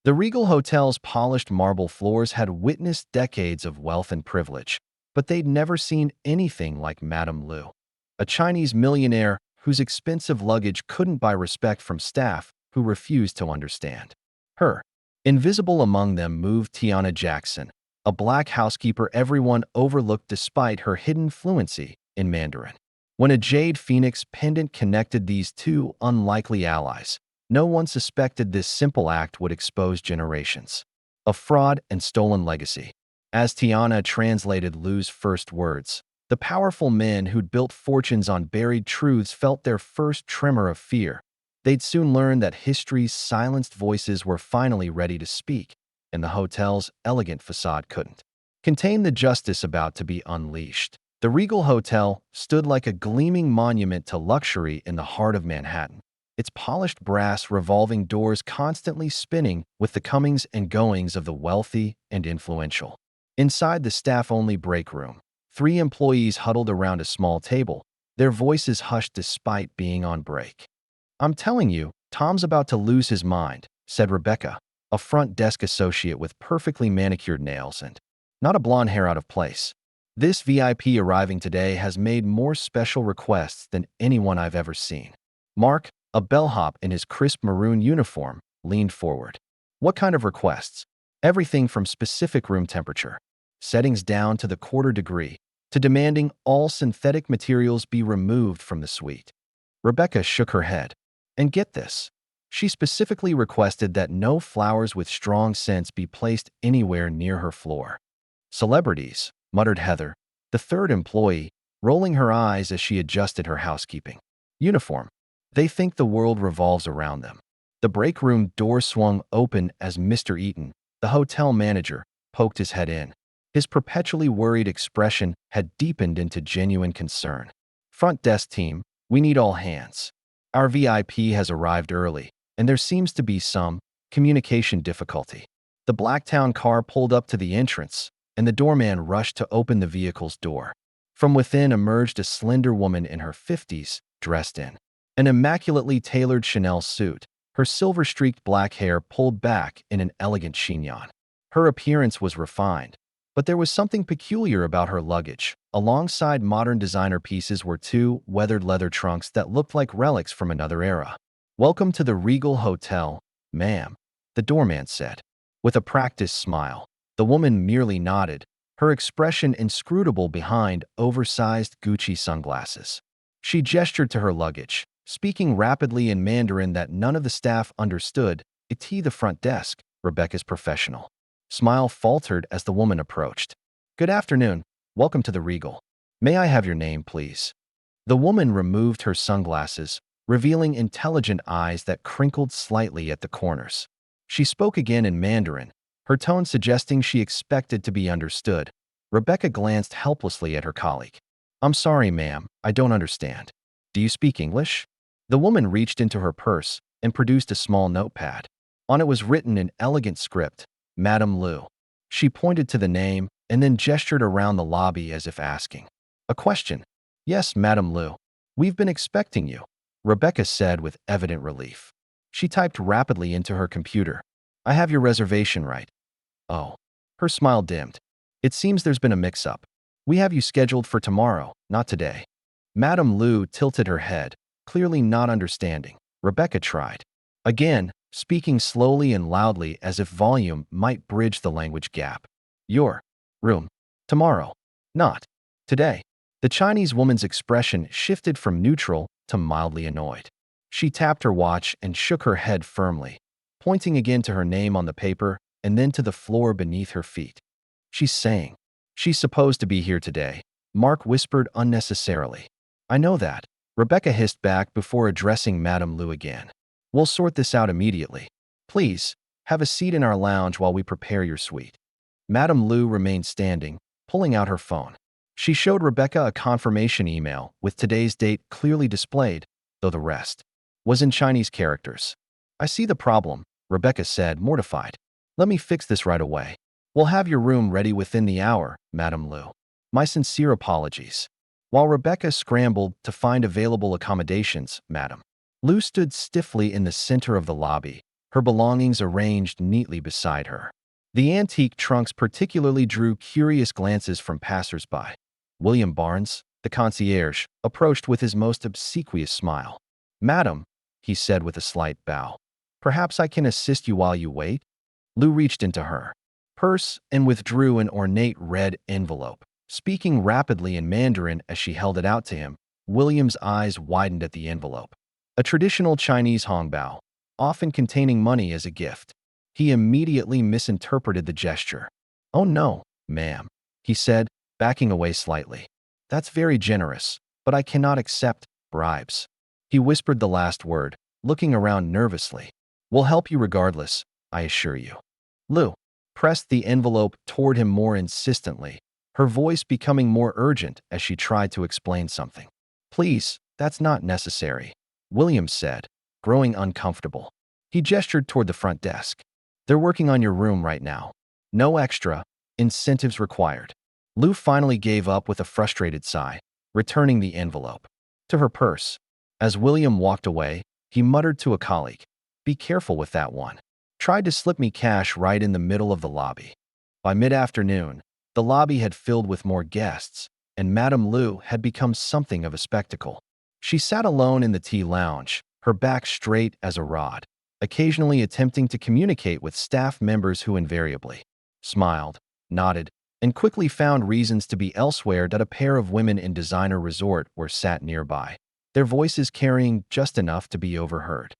The Regal Hotel's polished marble floors had witnessed decades of wealth and privilege, but they'd never seen anything like Madame Liu, a Chinese millionaire whose expensive luggage couldn't buy respect from staff who refused to understand her. Invisible among them moved Tiana Jackson, a black housekeeper everyone overlooked despite her hidden fluency in Mandarin. When a jade phoenix pendant connected these two unlikely allies, no one suspected this simple act would expose generations of fraud and stolen legacy. As Tiana translated Liu's first words, the powerful men who'd built fortunes on buried truths felt their first tremor of fear. They'd soon learn that history's silenced voices were finally ready to speak, and the hotel's elegant facade couldn't contain the justice about to be unleashed. The Regal Hotel stood like a gleaming monument to luxury in the heart of Manhattan, its polished brass revolving doors constantly spinning with the comings and goings of the wealthy and influential. Inside the staff-only break room, 3 employees huddled around a small table, their voices hushed despite being on break. "I'm telling you, Tom's about to lose his mind," said Rebecca, a front desk associate with perfectly manicured nails and not a blonde hair out of place. "This VIP arriving today has made more special requests than anyone I've ever seen." Mark, a bellhop in his crisp maroon uniform, leaned forward. "What kind of requests?" "Everything from specific room temperature settings down to the quarter degree, to demanding all synthetic materials be removed from the suite." Rebecca shook her head. "And get this, she specifically requested that no flowers with strong scents be placed anywhere near her floor." "Celebrities," muttered Heather, the third employee, rolling her eyes as she adjusted her housekeeping uniform. "They think the world revolves around them." The break room door swung open as Mr. Eaton, the hotel manager, poked his head in. His perpetually worried expression had deepened into genuine concern. "Front desk team, we need all hands. Our VIP has arrived early, and there seems to be some communication difficulty." The Blacktown car pulled up to the entrance, and the doorman rushed to open the vehicle's door. From within emerged a slender woman in her 50s, dressed in an immaculately tailored Chanel suit, her silver-streaked black hair pulled back in an elegant chignon. Her appearance was refined, but there was something peculiar about her luggage. Alongside modern designer pieces were 2 weathered leather trunks that looked like relics from another era. "Welcome to the Regal Hotel, ma'am," the doorman said. With a practiced smile, the woman merely nodded, her expression inscrutable behind oversized Gucci sunglasses. She gestured to her luggage, speaking rapidly in Mandarin that none of the staff understood. "It the front desk," Rebecca's professional smile faltered as the woman approached. "Good afternoon. Welcome to the Regal. May I have your name, please?" The woman removed her sunglasses, revealing intelligent eyes that crinkled slightly at the corners. She spoke again in Mandarin, her tone suggesting she expected to be understood. Rebecca glanced helplessly at her colleague. "I'm sorry, ma'am, I don't understand. Do you speak English?" The woman reached into her purse and produced a small notepad. On it was written in elegant script, "Madame Liu." She pointed to the name and then gestured around the lobby as if asking a question. "Yes, Madame Liu. We've been expecting you," Rebecca said with evident relief. She typed rapidly into her computer. "I have your reservation right." "Oh." Her smile dimmed. "It seems there's been a mix-up. We have you scheduled for tomorrow, not today." Madame Liu tilted her head, clearly not understanding. Rebecca tried again, speaking slowly and loudly as if volume might bridge the language gap. "Your room. Tomorrow. Not today." The Chinese woman's expression shifted from neutral to mildly annoyed. She tapped her watch and shook her head firmly, pointing again to her name on the paper and then to the floor beneath her feet. "She's saying she's supposed to be here today," Mark whispered unnecessarily. "I know that," Rebecca hissed back before addressing Madame Liu again. "We'll sort this out immediately. Please, have a seat in our lounge while we prepare your suite." Madame Liu remained standing, pulling out her phone. She showed Rebecca a confirmation email with today's date clearly displayed, though the rest was in Chinese characters. "I see the problem," Rebecca said, mortified. "Let me fix this right away. We'll have your room ready within the hour, Madame Liu. My sincere apologies." While Rebecca scrambled to find available accommodations, Madame Liu stood stiffly in the center of the lobby, her belongings arranged neatly beside her. The antique trunks particularly drew curious glances from passers-by. William Barnes, the concierge, approached with his most obsequious smile. "Madam," he said with a slight bow, "perhaps I can assist you while you wait?" Liu reached into her purse and withdrew an ornate red envelope. Speaking rapidly in Mandarin as she held it out to him, William's eyes widened at the envelope. A traditional Chinese hongbao, often containing money as a gift. He immediately misinterpreted the gesture. "Oh no, ma'am," he said, backing away slightly. "That's very generous, but I cannot accept bribes." He whispered the last word, looking around nervously. "We'll help you regardless, I assure you." Liu pressed the envelope toward him more insistently, her voice becoming more urgent as she tried to explain something. "Please, that's not necessary," William said, growing uncomfortable. He gestured toward the front desk. "They're working on your room right now. No extra incentives required." Liu finally gave up with a frustrated sigh, returning the envelope to her purse. As William walked away, he muttered to a colleague, "Be careful with that one. Tried to slip me cash right in the middle of the lobby." By mid-afternoon, the lobby had filled with more guests, and Madame Liu had become something of a spectacle. She sat alone in the tea lounge, her back straight as a rod, occasionally attempting to communicate with staff members who invariably smiled, nodded, and quickly found reasons to be elsewhere. That a pair of women in designer resort were sat nearby, their voices carrying just enough to be overheard.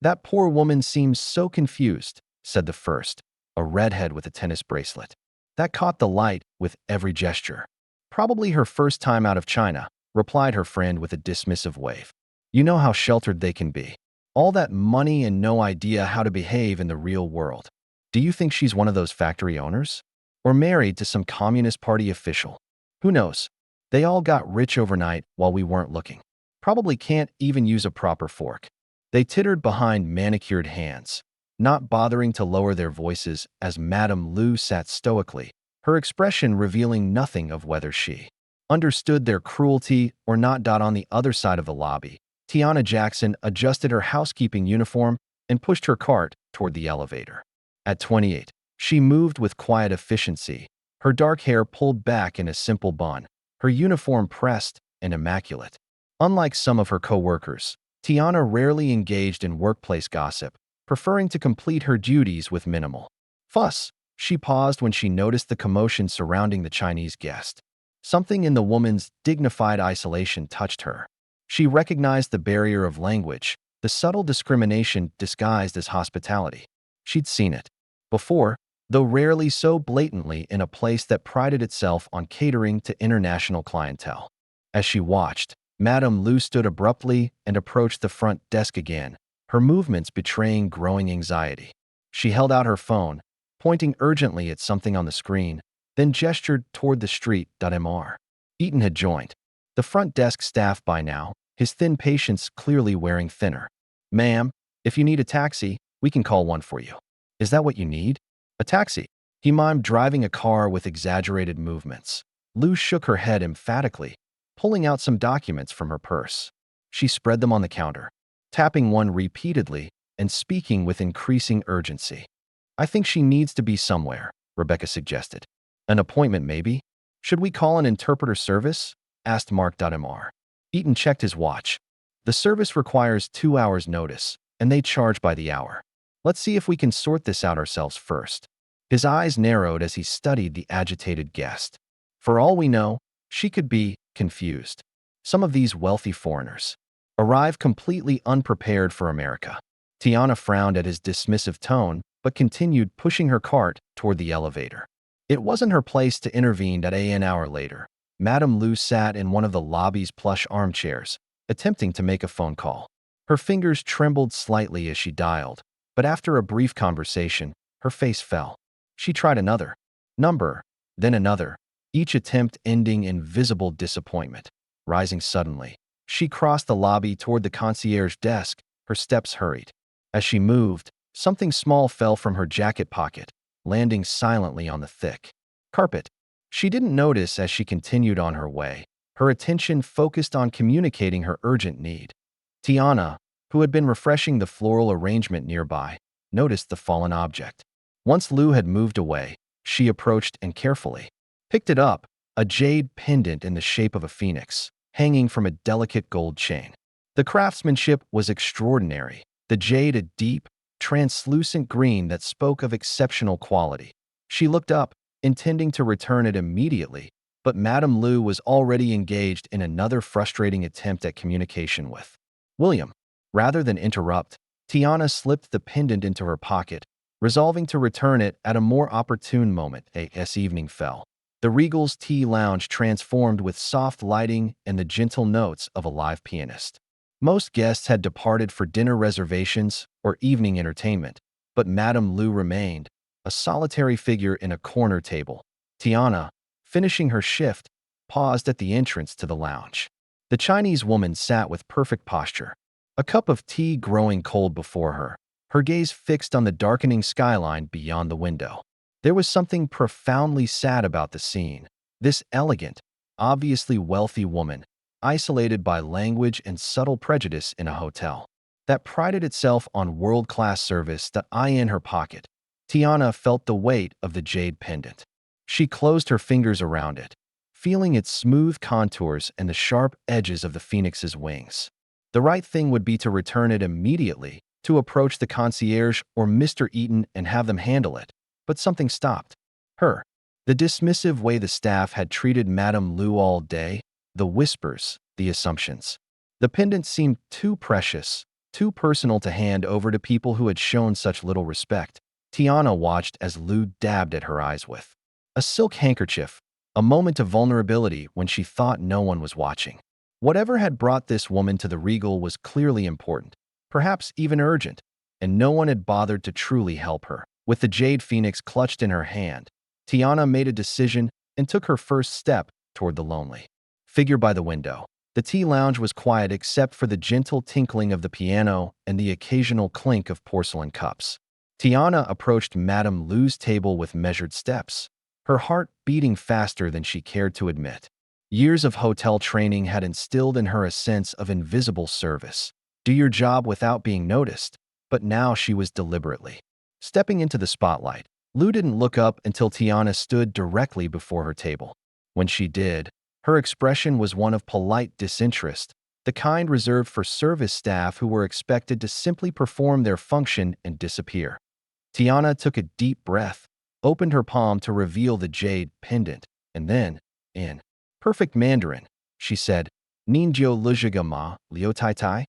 "That poor woman seems so confused," said the first, a redhead with a tennis bracelet. "That caught the light with every gesture." "Probably her first time out of China," replied her friend with a dismissive wave. "You know how sheltered they can be. All that money and no idea how to behave in the real world. Do you think she's one of those factory owners? Or married to some Communist Party official? Who knows? They all got rich overnight while we weren't looking. Probably can't even use a proper fork." They tittered behind manicured hands, not bothering to lower their voices as Madame Liu sat stoically, her expression revealing nothing of whether she understood their cruelty or not. On the other side of the lobby, Tiana Jackson adjusted her housekeeping uniform and pushed her cart toward the elevator. At 28, she moved with quiet efficiency, her dark hair pulled back in a simple bun, her uniform pressed and immaculate. Unlike some of her co-workers, Tiana rarely engaged in workplace gossip, preferring to complete her duties with minimal fuss. She paused when she noticed the commotion surrounding the Chinese guest. Something in the woman's dignified isolation touched her. She recognized the barrier of language, the subtle discrimination disguised as hospitality. She'd seen it before, though rarely so blatantly in a place that prided itself on catering to international clientele. As she watched, Madame Liu stood abruptly and approached the front desk again, her movements betraying growing anxiety. She held out her phone, pointing urgently at something on the screen, then gestured toward the street. Mr. Eaton had joined the front desk staff by now, his thin patience clearly wearing thinner. "Ma'am, if you need a taxi, we can call one for you." "Is that what you need? A taxi?" He mimed, driving a car with exaggerated movements. Liu shook her head emphatically, pulling out some documents from her purse. She spread them on the counter, tapping one repeatedly and speaking with increasing urgency. "I think she needs to be somewhere," Rebecca suggested. "An appointment, maybe? Should we call an interpreter service?" asked Mr. Eaton checked his watch. "The service requires 2 hours notice, and they charge by the hour. Let's see if we can sort this out ourselves first." His eyes narrowed as he studied the agitated guest. For all we know, she could be confused. Some of these wealthy foreigners arrive completely unprepared for America. Tiana frowned at his dismissive tone, but continued pushing her cart toward the elevator. It wasn't her place to intervene. An hour later, Madame Liu sat in one of the lobby's plush armchairs, attempting to make a phone call. Her fingers trembled slightly as she dialed, but after a brief conversation, her face fell. She tried another number, then another, each attempt ending in visible disappointment. Rising suddenly, she crossed the lobby toward the concierge desk, her steps hurried. As she moved, something small fell from her jacket pocket, landing silently on the thick carpet. She didn't notice as she continued on her way, her attention focused on communicating her urgent need. Tiana, who had been refreshing the floral arrangement nearby, noticed the fallen object. Once Liu had moved away, she approached and carefully picked it up, a jade pendant in the shape of a phoenix, hanging from a delicate gold chain. The craftsmanship was extraordinary, the jade a deep, translucent green that spoke of exceptional quality. She looked up, intending to return it immediately, but Madame Liu was already engaged in another frustrating attempt at communication with William. Rather than interrupt, Tiana slipped the pendant into her pocket, resolving to return it at a more opportune moment as evening fell. The Regal's tea lounge transformed with soft lighting and the gentle notes of a live pianist. Most guests had departed for dinner reservations or evening entertainment, but Madame Liu remained, a solitary figure in a corner table. Tiana, finishing her shift, paused at the entrance to the lounge. The Chinese woman sat with perfect posture, a cup of tea growing cold before her, her gaze fixed on the darkening skyline beyond the window. There was something profoundly sad about the scene. This elegant, obviously wealthy woman, isolated by language and subtle prejudice in a hotel that prided itself on world-class service, the eye in her pocket. Tiana felt the weight of the jade pendant. She closed her fingers around it, feeling its smooth contours and the sharp edges of the phoenix's wings. The right thing would be to return it immediately, to approach the concierge or Mr. Eaton and have them handle it. But something stopped her. The dismissive way the staff had treated Madame Liu all day, the whispers, the assumptions. The pendant seemed too precious, too personal to hand over to people who had shown such little respect. Tiana watched as Liu dabbed at her eyes with a silk handkerchief, a moment of vulnerability when she thought no one was watching. Whatever had brought this woman to the Regal was clearly important, perhaps even urgent, and no one had bothered to truly help her. With the jade phoenix clutched in her hand, Tiana made a decision and took her first step toward the lonely figure by the window. The tea lounge was quiet except for the gentle tinkling of the piano and the occasional clink of porcelain cups. Tiana approached Madame Liu's table with measured steps, her heart beating faster than she cared to admit. Years of hotel training had instilled in her a sense of invisible service. Do your job without being noticed. But now she was deliberately stepping into the spotlight. Liu didn't look up until Tiana stood directly before her table. When she did, her expression was one of polite disinterest, the kind reserved for service staff who were expected to simply perform their function and disappear. Tiana took a deep breath, opened her palm to reveal the jade pendant, and then, in perfect Mandarin, she said, "Ninjiu lujiga ma, liu tai tai?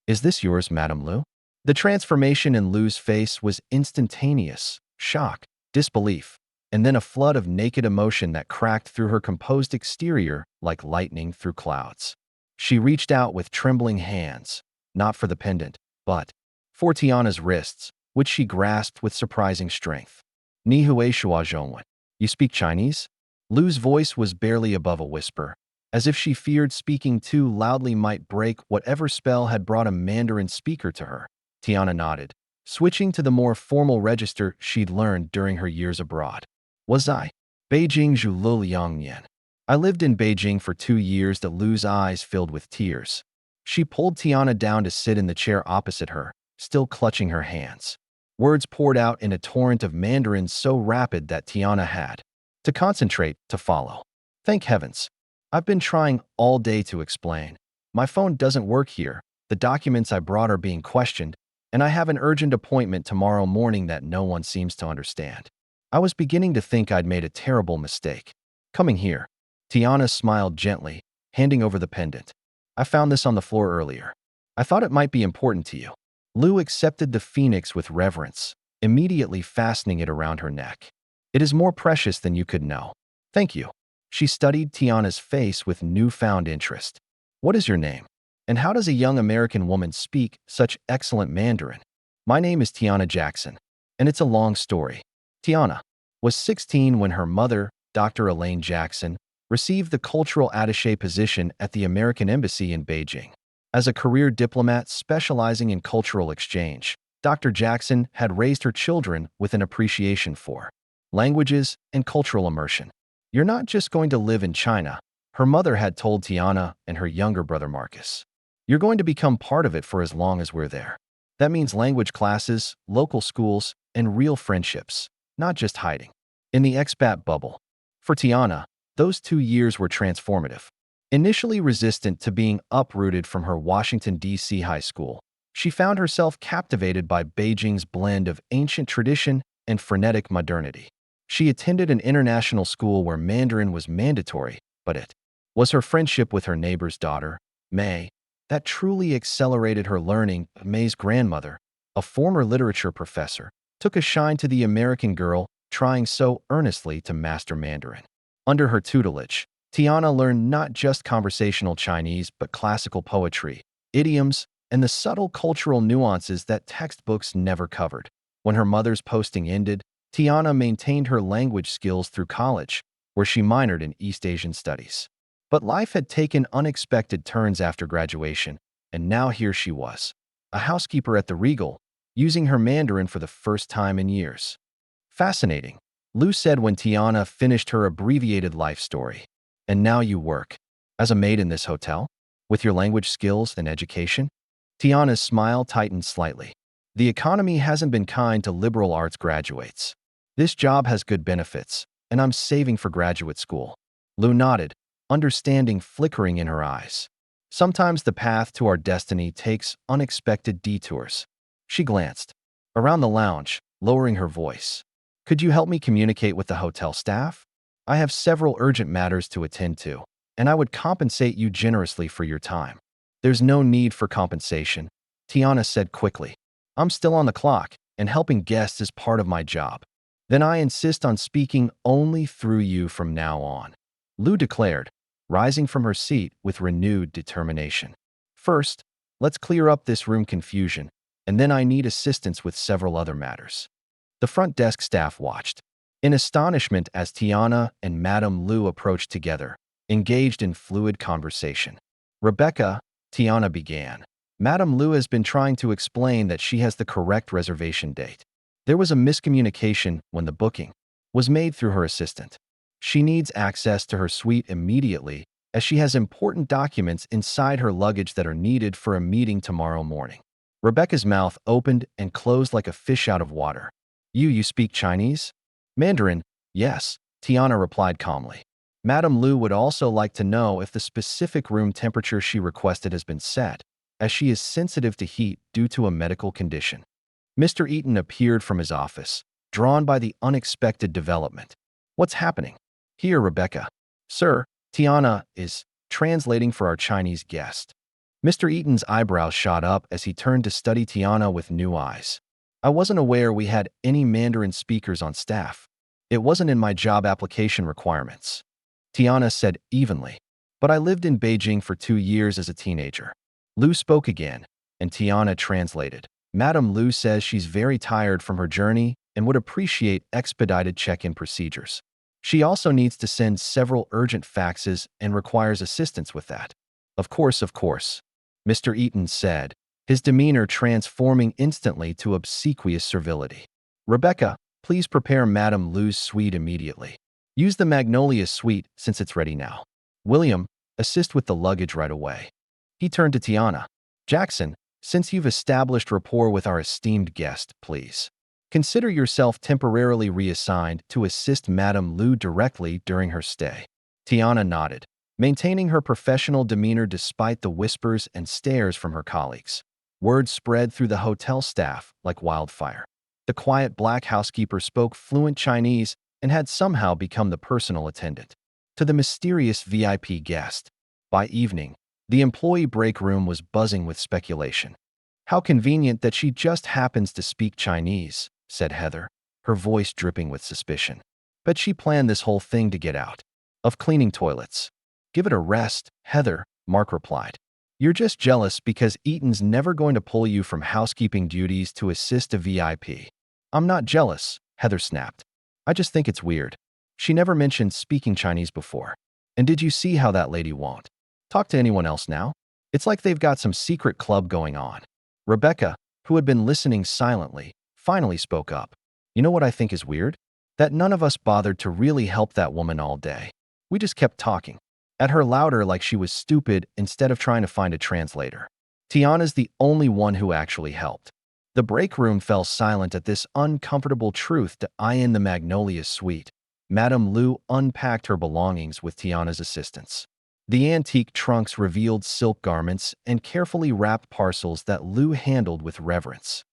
Is this yours, Madame Liu?" The transformation in Liu's face was instantaneous: shock, disbelief, and then a flood of naked emotion that cracked through her composed exterior like lightning through clouds. She reached out with trembling hands, not for the pendant, but for Tiana's wrists, which she grasped with surprising strength. "Ni hui shua zhongwen." You speak Chinese? Liu's voice was barely above a whisper, as if she feared speaking too loudly might break whatever spell had brought a Mandarin speaker to her. Tiana nodded, switching to the more formal register she'd learned during her years abroad. "Was I? Beijing Zhu Liang Yan." I lived in Beijing for 2 years. The Liu's eyes filled with tears. She pulled Tiana down to sit in the chair opposite her, still clutching her hands. Words poured out in a torrent of Mandarin so rapid that Tiana had to concentrate to follow. Thank heavens. I've been trying all day to explain. My phone doesn't work here, the documents I brought are being questioned, and I have an urgent appointment tomorrow morning that no one seems to understand. I was beginning to think I'd made a terrible mistake. Coming here. Tiana smiled gently, handing over the pendant. I found this on the floor earlier. I thought it might be important to you. Liu accepted the phoenix with reverence, immediately fastening it around her neck. It is more precious than you could know. Thank you. She studied Tiana's face with newfound interest. What is your name? And how does a young American woman speak such excellent Mandarin? My name is Tiana Jackson, and it's a long story. Tiana was 16 when her mother, Dr. Elaine Jackson, received the cultural attaché position at the American Embassy in Beijing. As a career diplomat specializing in cultural exchange, Dr. Jackson had raised her children with an appreciation for languages and cultural immersion. You're not just going to live in China, her mother had told Tiana and her younger brother Marcus. You're going to become part of it for as long as we're there. That means language classes, local schools, and real friendships, not just hiding. In the expat bubble. For Tiana, those 2 years were transformative. Initially resistant to being uprooted from her Washington, D.C. high school, she found herself captivated by Beijing's blend of ancient tradition and frenetic modernity. She attended an international school where Mandarin was mandatory, but it was her friendship with her neighbor's daughter, May, that truly accelerated her learning. May's grandmother, a former literature professor, took a shine to the American girl trying so earnestly to master Mandarin. Under her tutelage, Tiana learned not just conversational Chinese but classical poetry, idioms, and the subtle cultural nuances that textbooks never covered. When her mother's posting ended, Tiana maintained her language skills through college, where she minored in East Asian studies. But life had taken unexpected turns after graduation, and now here she was, a housekeeper at the Regal, using her Mandarin for the first time in years. Fascinating, Liu said when Tiana finished her abbreviated life story. And now you work as a maid in this hotel? With your language skills and education? Tiana's smile tightened slightly. The economy hasn't been kind to liberal arts graduates. This job has good benefits, and I'm saving for graduate school. Liu nodded, understanding flickering in her eyes. Sometimes the path to our destiny takes unexpected detours. She glanced around the lounge, lowering her voice. Could you help me communicate with the hotel staff? I have several urgent matters to attend to, and I would compensate you generously for your time. There's no need for compensation, Tiana said quickly. I'm still on the clock, and helping guests is part of my job. Then I insist on speaking only through you from now on, Liu declared, rising from her seat with renewed determination. First, let's clear up this room confusion, and then I need assistance with several other matters. The front desk staff watched in astonishment as Tiana and Madame Liu approached together, engaged in fluid conversation. Rebecca, Tiana began. Madame Liu has been trying to explain that she has the correct reservation date. There was a miscommunication when the booking was made through her assistant. She needs access to her suite immediately, as she has important documents inside her luggage that are needed for a meeting tomorrow morning. Rebecca's mouth opened and closed like a fish out of water. You speak Chinese? Mandarin, yes, Tiana replied calmly. Madame Liu would also like to know if the specific room temperature she requested has been set, as she is sensitive to heat due to a medical condition. Mr. Eaton appeared from his office, drawn by the unexpected development. What's happening? Here, Rebecca. Sir, Tiana is translating for our Chinese guest. Mr. Eaton's eyebrows shot up as he turned to study Tiana with new eyes. I wasn't aware we had any Mandarin speakers on staff. It wasn't in my job application requirements, Tiana said evenly. But I lived in Beijing for 2 years as a teenager. Liu spoke again, and Tiana translated. Madame Liu says she's very tired from her journey and would appreciate expedited check-in procedures. She also needs to send several urgent faxes and requires assistance with that. Of course, Mr. Eaton said, his demeanor transforming instantly to obsequious servility. Rebecca, please prepare Madame Liu's suite immediately. Use the Magnolia suite since it's ready now. William, assist with the luggage right away. He turned to Tiana. Jackson, since you've established rapport with our esteemed guest, please consider yourself temporarily reassigned to assist Madame Liu directly during her stay. Tiana nodded, maintaining her professional demeanor despite the whispers and stares from her colleagues. Word spread through the hotel staff like wildfire. The quiet black housekeeper spoke fluent Chinese and had somehow become the personal attendant to the mysterious VIP guest. By evening, the employee break room was buzzing with speculation. How convenient that she just happens to speak Chinese, said Heather, her voice dripping with suspicion. But she planned this whole thing to get out of cleaning toilets. Give it a rest, Heather, Mark replied. You're just jealous because Eaton's never going to pull you from housekeeping duties to assist a VIP. I'm not jealous, Heather snapped. I just think it's weird. She never mentioned speaking Chinese before. And did you see how that lady won't talk to anyone else now? It's like they've got some secret club going on. Rebecca, who had been listening silently, finally spoke up. You know what I think is weird? That none of us bothered to really help that woman all day. We just kept talking at her louder like she was stupid instead of trying to find a translator. Tiana's the only one who actually helped. The break room fell silent at this uncomfortable truth to eye in the Magnolia suite. Madame Liu unpacked her belongings with Tiana's assistance. The antique trunks revealed silk garments and carefully wrapped parcels that Liu handled with reverence.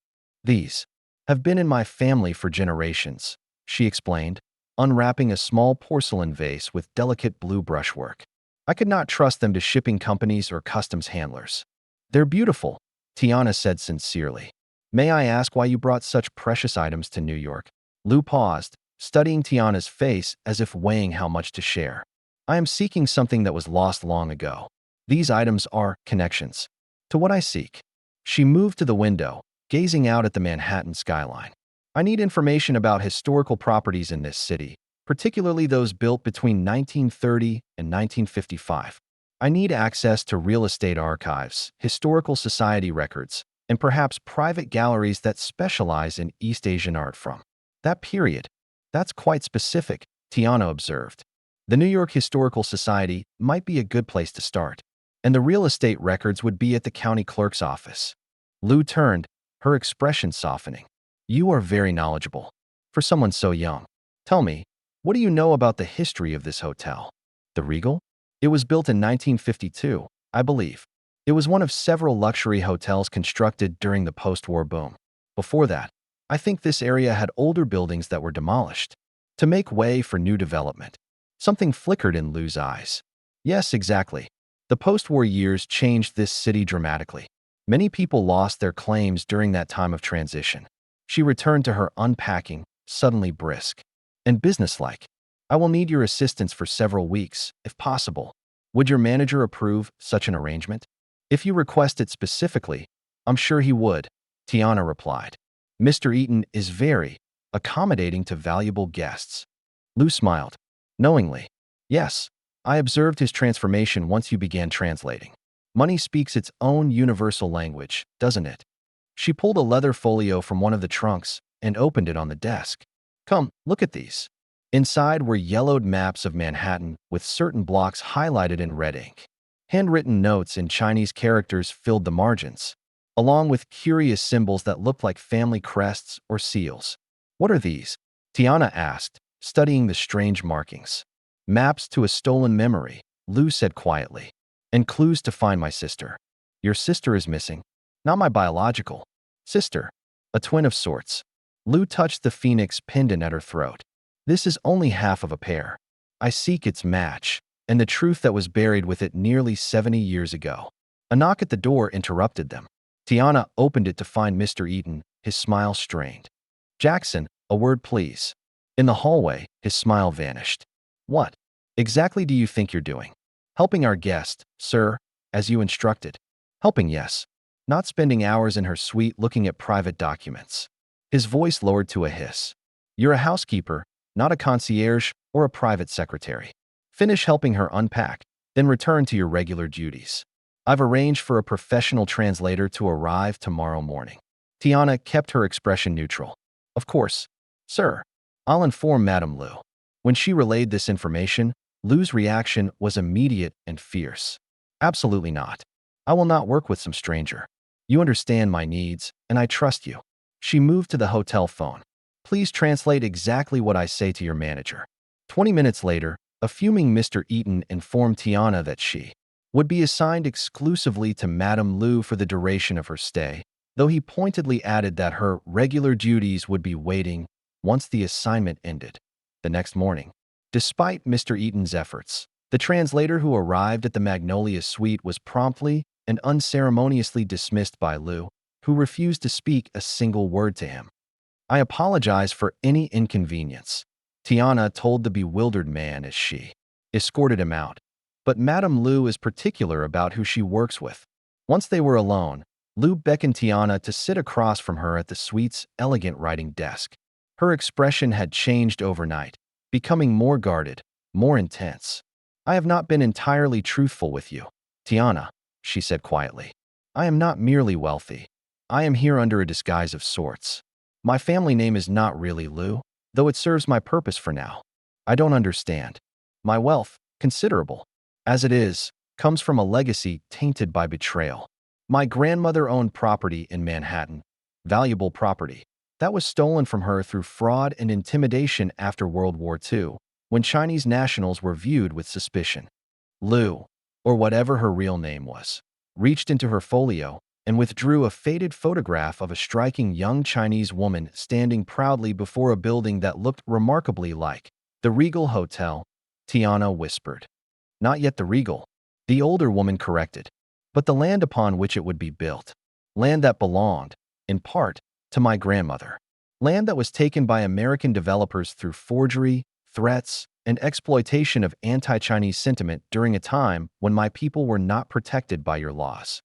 "These have been in my family for generations," she explained, unwrapping a small porcelain vase with delicate blue brushwork. "I could not trust them to shipping companies or customs handlers." "They're beautiful," Tiana said sincerely. "May I ask why you brought such precious items to New York?" Liu paused, studying Tiana's face as if weighing how much to share. "I am seeking something that was lost long ago. These items are connections to what I seek." She moved to the window, gazing out at the Manhattan skyline. "I need information about historical properties in this city, particularly those built between 1930 and 1955. I need access to real estate archives, historical society records, and perhaps private galleries that specialize in East Asian art from that period." "That's quite specific," Tiana observed. "The New York Historical Society might be a good place to start, and the real estate records would be at the county clerk's office." Liu turned, her expression softening. "You are very knowledgeable for someone so young. Tell me, what do you know about the history of this hotel?" "The Regal? It was built in 1952, I believe. It was one of several luxury hotels constructed during the post-war boom. Before that, I think this area had older buildings that were demolished to make way for new development." Something flickered in Liu's eyes. "Yes, exactly. The post-war years changed this city dramatically. Many people lost their claims during that time of transition." She returned to her unpacking, suddenly brisk and businesslike. "I will need your assistance for several weeks, if possible. Would your manager approve such an arrangement?" "If you request it specifically, I'm sure he would," Tiana replied. "Mr. Eaton is very accommodating to valuable guests." Liu smiled knowingly. "Yes, I observed his transformation once you began translating. Money speaks its own universal language, doesn't it?" She pulled a leather folio from one of the trunks and opened it on the desk. "Come, look at these." Inside were yellowed maps of Manhattan with certain blocks highlighted in red ink. Handwritten notes in Chinese characters filled the margins, along with curious symbols that looked like family crests or seals. "What are these?" Tiana asked, studying the strange markings. "Maps to a stolen memory," Liu said quietly, "and clues to find my sister." "Your sister is missing." "Not my biological sister. A twin of sorts." Liu touched the phoenix pendant at her throat. "This is only half of a pair. I seek its match, and the truth that was buried with it nearly 70 years ago." A knock at the door interrupted them. Tiana opened it to find Mr. Eaton, his smile strained. "Jackson, a word please." In the hallway, his smile vanished. "What exactly do you think you're doing?" "Helping our guest, sir, as you instructed." "Helping, yes. Not spending hours in her suite looking at private documents." His voice lowered to a hiss. "You're a housekeeper, not a concierge or a private secretary. Finish helping her unpack, then return to your regular duties. I've arranged for a professional translator to arrive tomorrow morning." Tiana kept her expression neutral. "Of course, sir. I'll inform Madame Liu." When she relayed this information, Liu's reaction was immediate and fierce. "Absolutely not. I will not work with some stranger. You understand my needs, and I trust you." She moved to the hotel phone. "Please translate exactly what I say to your manager." 20 minutes later, a fuming Mr. Eaton informed Tiana that she would be assigned exclusively to Madame Liu for the duration of her stay, though he pointedly added that her regular duties would be waiting once the assignment ended. The next morning, despite Mr. Eaton's efforts, the translator who arrived at the Magnolia suite was promptly and unceremoniously dismissed by Liu, who refused to speak a single word to him. "I apologize for any inconvenience," Tiana told the bewildered man as she escorted him out. "But Madame Liu is particular about who she works with." Once they were alone, Liu beckoned Tiana to sit across from her at the suite's elegant writing desk. Her expression had changed overnight, becoming more guarded, more intense. "I have not been entirely truthful with you, Tiana," she said quietly. "I am not merely wealthy. I am here under a disguise of sorts. My family name is not really Liu, though it serves my purpose for now. I don't understand. My wealth, considerable as it is, comes from a legacy tainted by betrayal. My grandmother owned property in Manhattan, valuable property that was stolen from her through fraud and intimidation after World War II, when Chinese nationals were viewed with suspicion. Liu, or whatever her real name was, reached into her folio and withdrew a faded photograph of a striking young Chinese woman standing proudly before a building that looked remarkably like the Regal Hotel. Tiana whispered. Not yet the Regal, the older woman corrected, but the land upon which it would be built. Land that belonged, in part, to my grandmother. Land that was taken by American developers through forgery, threats, and exploitation of anti-Chinese sentiment during a time when my people were not protected by your laws.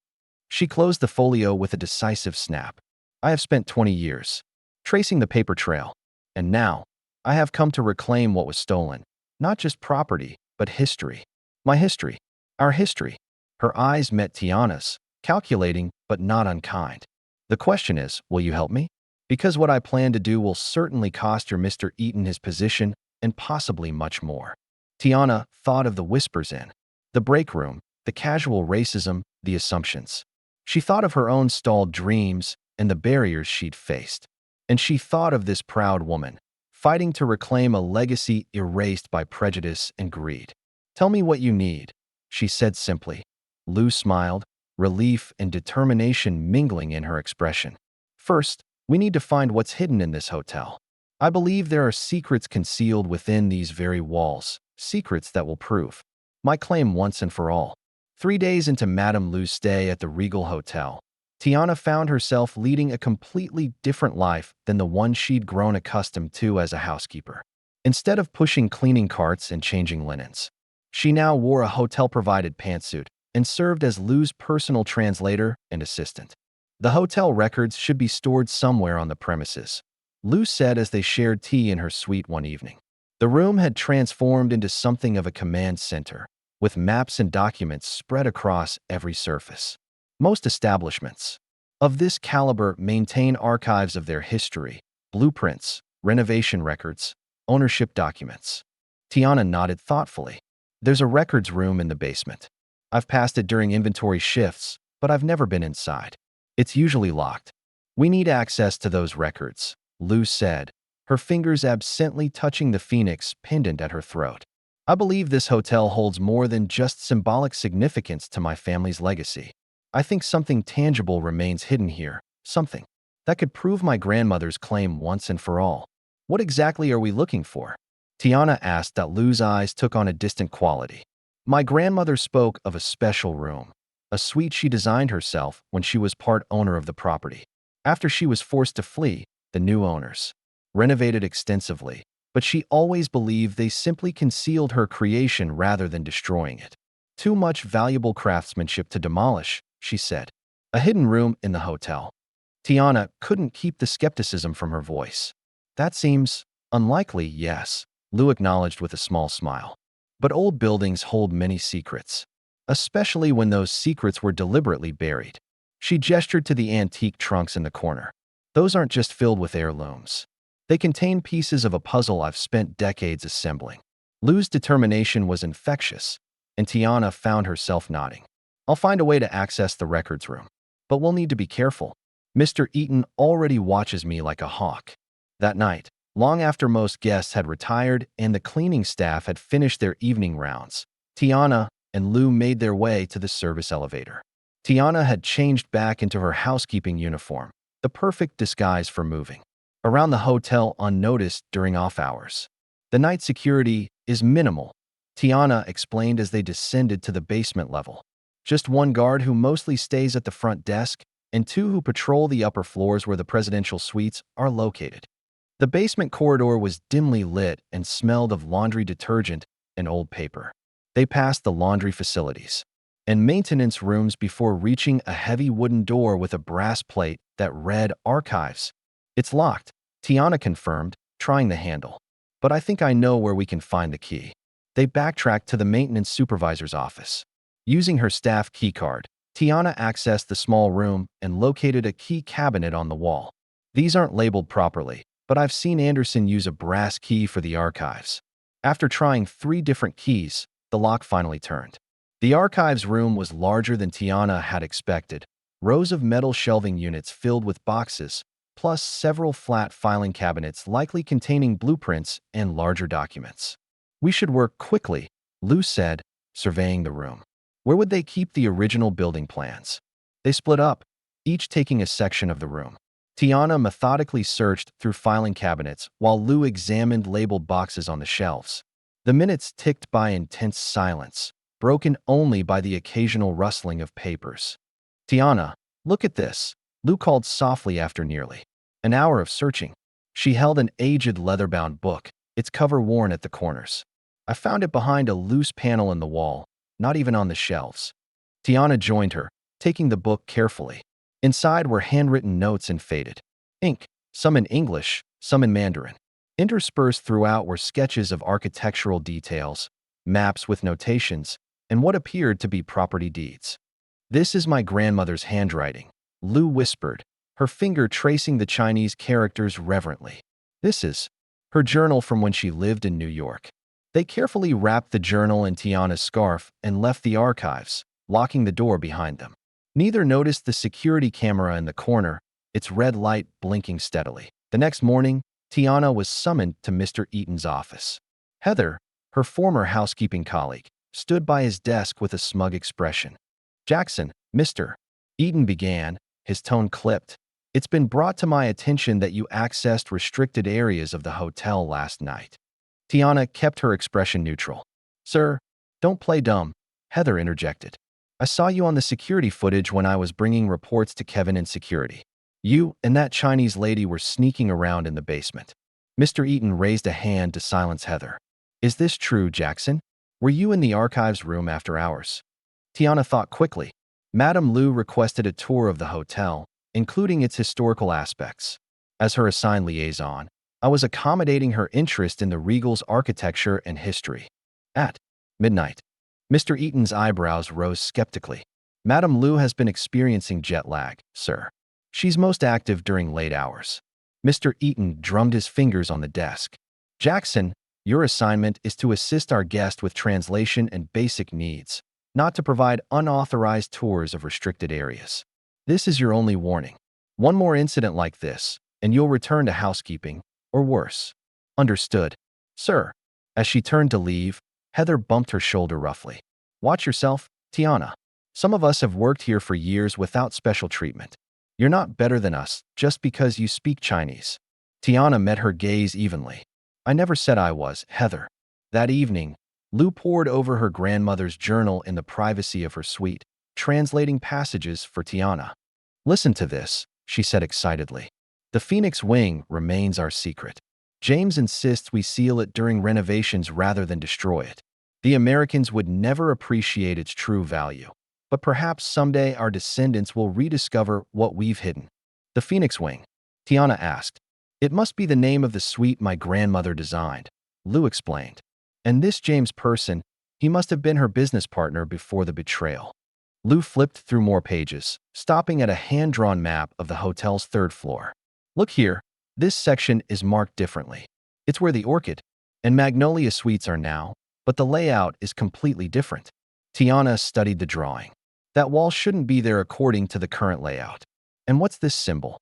She closed the folio with a decisive snap. I have spent 20 years tracing the paper trail, and now I have come to reclaim what was stolen, not just property, but history. My history. Our history. Her eyes met Tiana's, calculating but not unkind. The question is, will you help me? Because what I plan to do will certainly cost your Mr. Eaton his position and possibly much more. Tiana thought of the whispers in the break room, the casual racism, the assumptions. She thought of her own stalled dreams and the barriers she'd faced. And she thought of this proud woman, fighting to reclaim a legacy erased by prejudice and greed. Tell me what you need, she said simply. Liu smiled, relief and determination mingling in her expression. First, we need to find what's hidden in this hotel. I believe there are secrets concealed within these very walls, secrets that will prove my claim once and for all. 3 days into Madame Liu's stay at the Regal Hotel, Tiana found herself leading a completely different life than the one she'd grown accustomed to as a housekeeper. Instead of pushing cleaning carts and changing linens, she now wore a hotel-provided pantsuit and served as Liu's personal translator and assistant. The hotel records should be stored somewhere on the premises, Liu said as they shared tea in her suite one evening. The room had transformed into something of a command center, with maps and documents spread across every surface. Most establishments of this caliber maintain archives of their history, blueprints, renovation records, ownership documents. Tiana nodded thoughtfully. There's a records room in the basement. I've passed it during inventory shifts, but I've never been inside. It's usually locked. We need access to those records, Liu said, her fingers absently touching the phoenix pendant at her throat. I believe this hotel holds more than just symbolic significance to my family's legacy. I think something tangible remains hidden here, something that could prove my grandmother's claim once and for all. What exactly are we looking for? Tiana asked that Liu's eyes took on a distant quality. My grandmother spoke of a special room, a suite she designed herself when she was part owner of the property. After she was forced to flee, the new owners renovated extensively, but she always believed they simply concealed her creation rather than destroying it. Too much valuable craftsmanship to demolish, she said. A hidden room in the hotel. Tiana couldn't keep the skepticism from her voice. That seems unlikely, yes, Liu acknowledged with a small smile. But old buildings hold many secrets, especially when those secrets were deliberately buried. She gestured to the antique trunks in the corner. Those aren't just filled with heirlooms. They contain pieces of a puzzle I've spent decades assembling. Liu's determination was infectious, and Tiana found herself nodding. I'll find a way to access the records room, but we'll need to be careful. Mr. Eaton already watches me like a hawk. That night, long after most guests had retired and the cleaning staff had finished their evening rounds, Tiana and Liu made their way to the service elevator. Tiana had changed back into her housekeeping uniform, the perfect disguise for moving around the hotel unnoticed during off hours. The night security is minimal, Tiana explained as they descended to the basement level. Just one guard who mostly stays at the front desk and 2 who patrol the upper floors where the presidential suites are located. The basement corridor was dimly lit and smelled of laundry detergent and old paper. They passed the laundry facilities and maintenance rooms before reaching a heavy wooden door with a brass plate that read Archives. It's locked, Tiana confirmed, trying the handle. But I think I know where we can find the key. They backtracked to the maintenance supervisor's office. Using her staff keycard, Tiana accessed the small room and located a key cabinet on the wall. These aren't labeled properly, but I've seen Anderson use a brass key for the archives. After trying 3 different keys, the lock finally turned. The archives room was larger than Tiana had expected. Rows of metal shelving units filled with boxes, plus several flat filing cabinets likely containing blueprints and larger documents. We should work quickly, Liu said, surveying the room. Where would they keep the original building plans? They split up, each taking a section of the room. Tiana methodically searched through filing cabinets while Liu examined labeled boxes on the shelves. The minutes ticked by in tense silence, broken only by the occasional rustling of papers. Tiana, look at this, Liu called softly after nearly an hour of searching. She held an aged leather-bound book, its cover worn at the corners. I found it behind a loose panel in the wall, not even on the shelves. Tiana joined her, taking the book carefully. Inside were handwritten notes in faded ink, some in English, some in Mandarin. Interspersed throughout were sketches of architectural details, maps with notations, and what appeared to be property deeds. This is my grandmother's handwriting, Liu whispered, her finger tracing the Chinese characters reverently. This is her journal from when she lived in New York. They carefully wrapped the journal in Tiana's scarf and left the archives, locking the door behind them. Neither noticed the security camera in the corner, its red light blinking steadily. The next morning, Tiana was summoned to Mr. Eaton's office. Heather, her former housekeeping colleague, stood by his desk with a smug expression. Jackson, Mr. Eaton began, his tone clipped. It's been brought to my attention that you accessed restricted areas of the hotel last night. Tiana kept her expression neutral. Sir, don't play dumb, Heather interjected. I saw you on the security footage when I was bringing reports to Kevin in security. You and that Chinese lady were sneaking around in the basement. Mr. Eaton raised a hand to silence Heather. Is this true, Jackson? Were you in the archives room after hours? Tiana thought quickly. Madame Liu requested a tour of the hotel, including its historical aspects. As her assigned liaison, I was accommodating her interest in the Regal's architecture and history. At midnight, Mr. Eaton's eyebrows rose skeptically. Madame Liu has been experiencing jet lag, sir. She's most active during late hours. Mr. Eaton drummed his fingers on the desk. Jackson, your assignment is to assist our guest with translation and basic needs, not to provide unauthorized tours of restricted areas. This is your only warning. One more incident like this, and you'll return to housekeeping, or worse. Understood, sir. As she turned to leave, Heather bumped her shoulder roughly. Watch yourself, Tiana. Some of us have worked here for years without special treatment. You're not better than us just because you speak Chinese. Tiana met her gaze evenly. I never said I was, Heather. That evening, Liu pored over her grandmother's journal in the privacy of her suite, translating passages for Tiana. Listen to this, she said excitedly. The Phoenix Wing remains our secret. James insists we seal it during renovations rather than destroy it. The Americans would never appreciate its true value. But perhaps someday our descendants will rediscover what we've hidden. The Phoenix Wing, Tiana asked. It must be the name of the suite my grandmother designed, Liu explained. And this James person, he must have been her business partner before the betrayal. Liu flipped through more pages, stopping at a hand-drawn map of the hotel's third floor. Look here, this section is marked differently. It's where the Orchid and Magnolia suites are now, but the layout is completely different. Tiana studied the drawing. That wall shouldn't be there according to the current layout. And what's this symbol?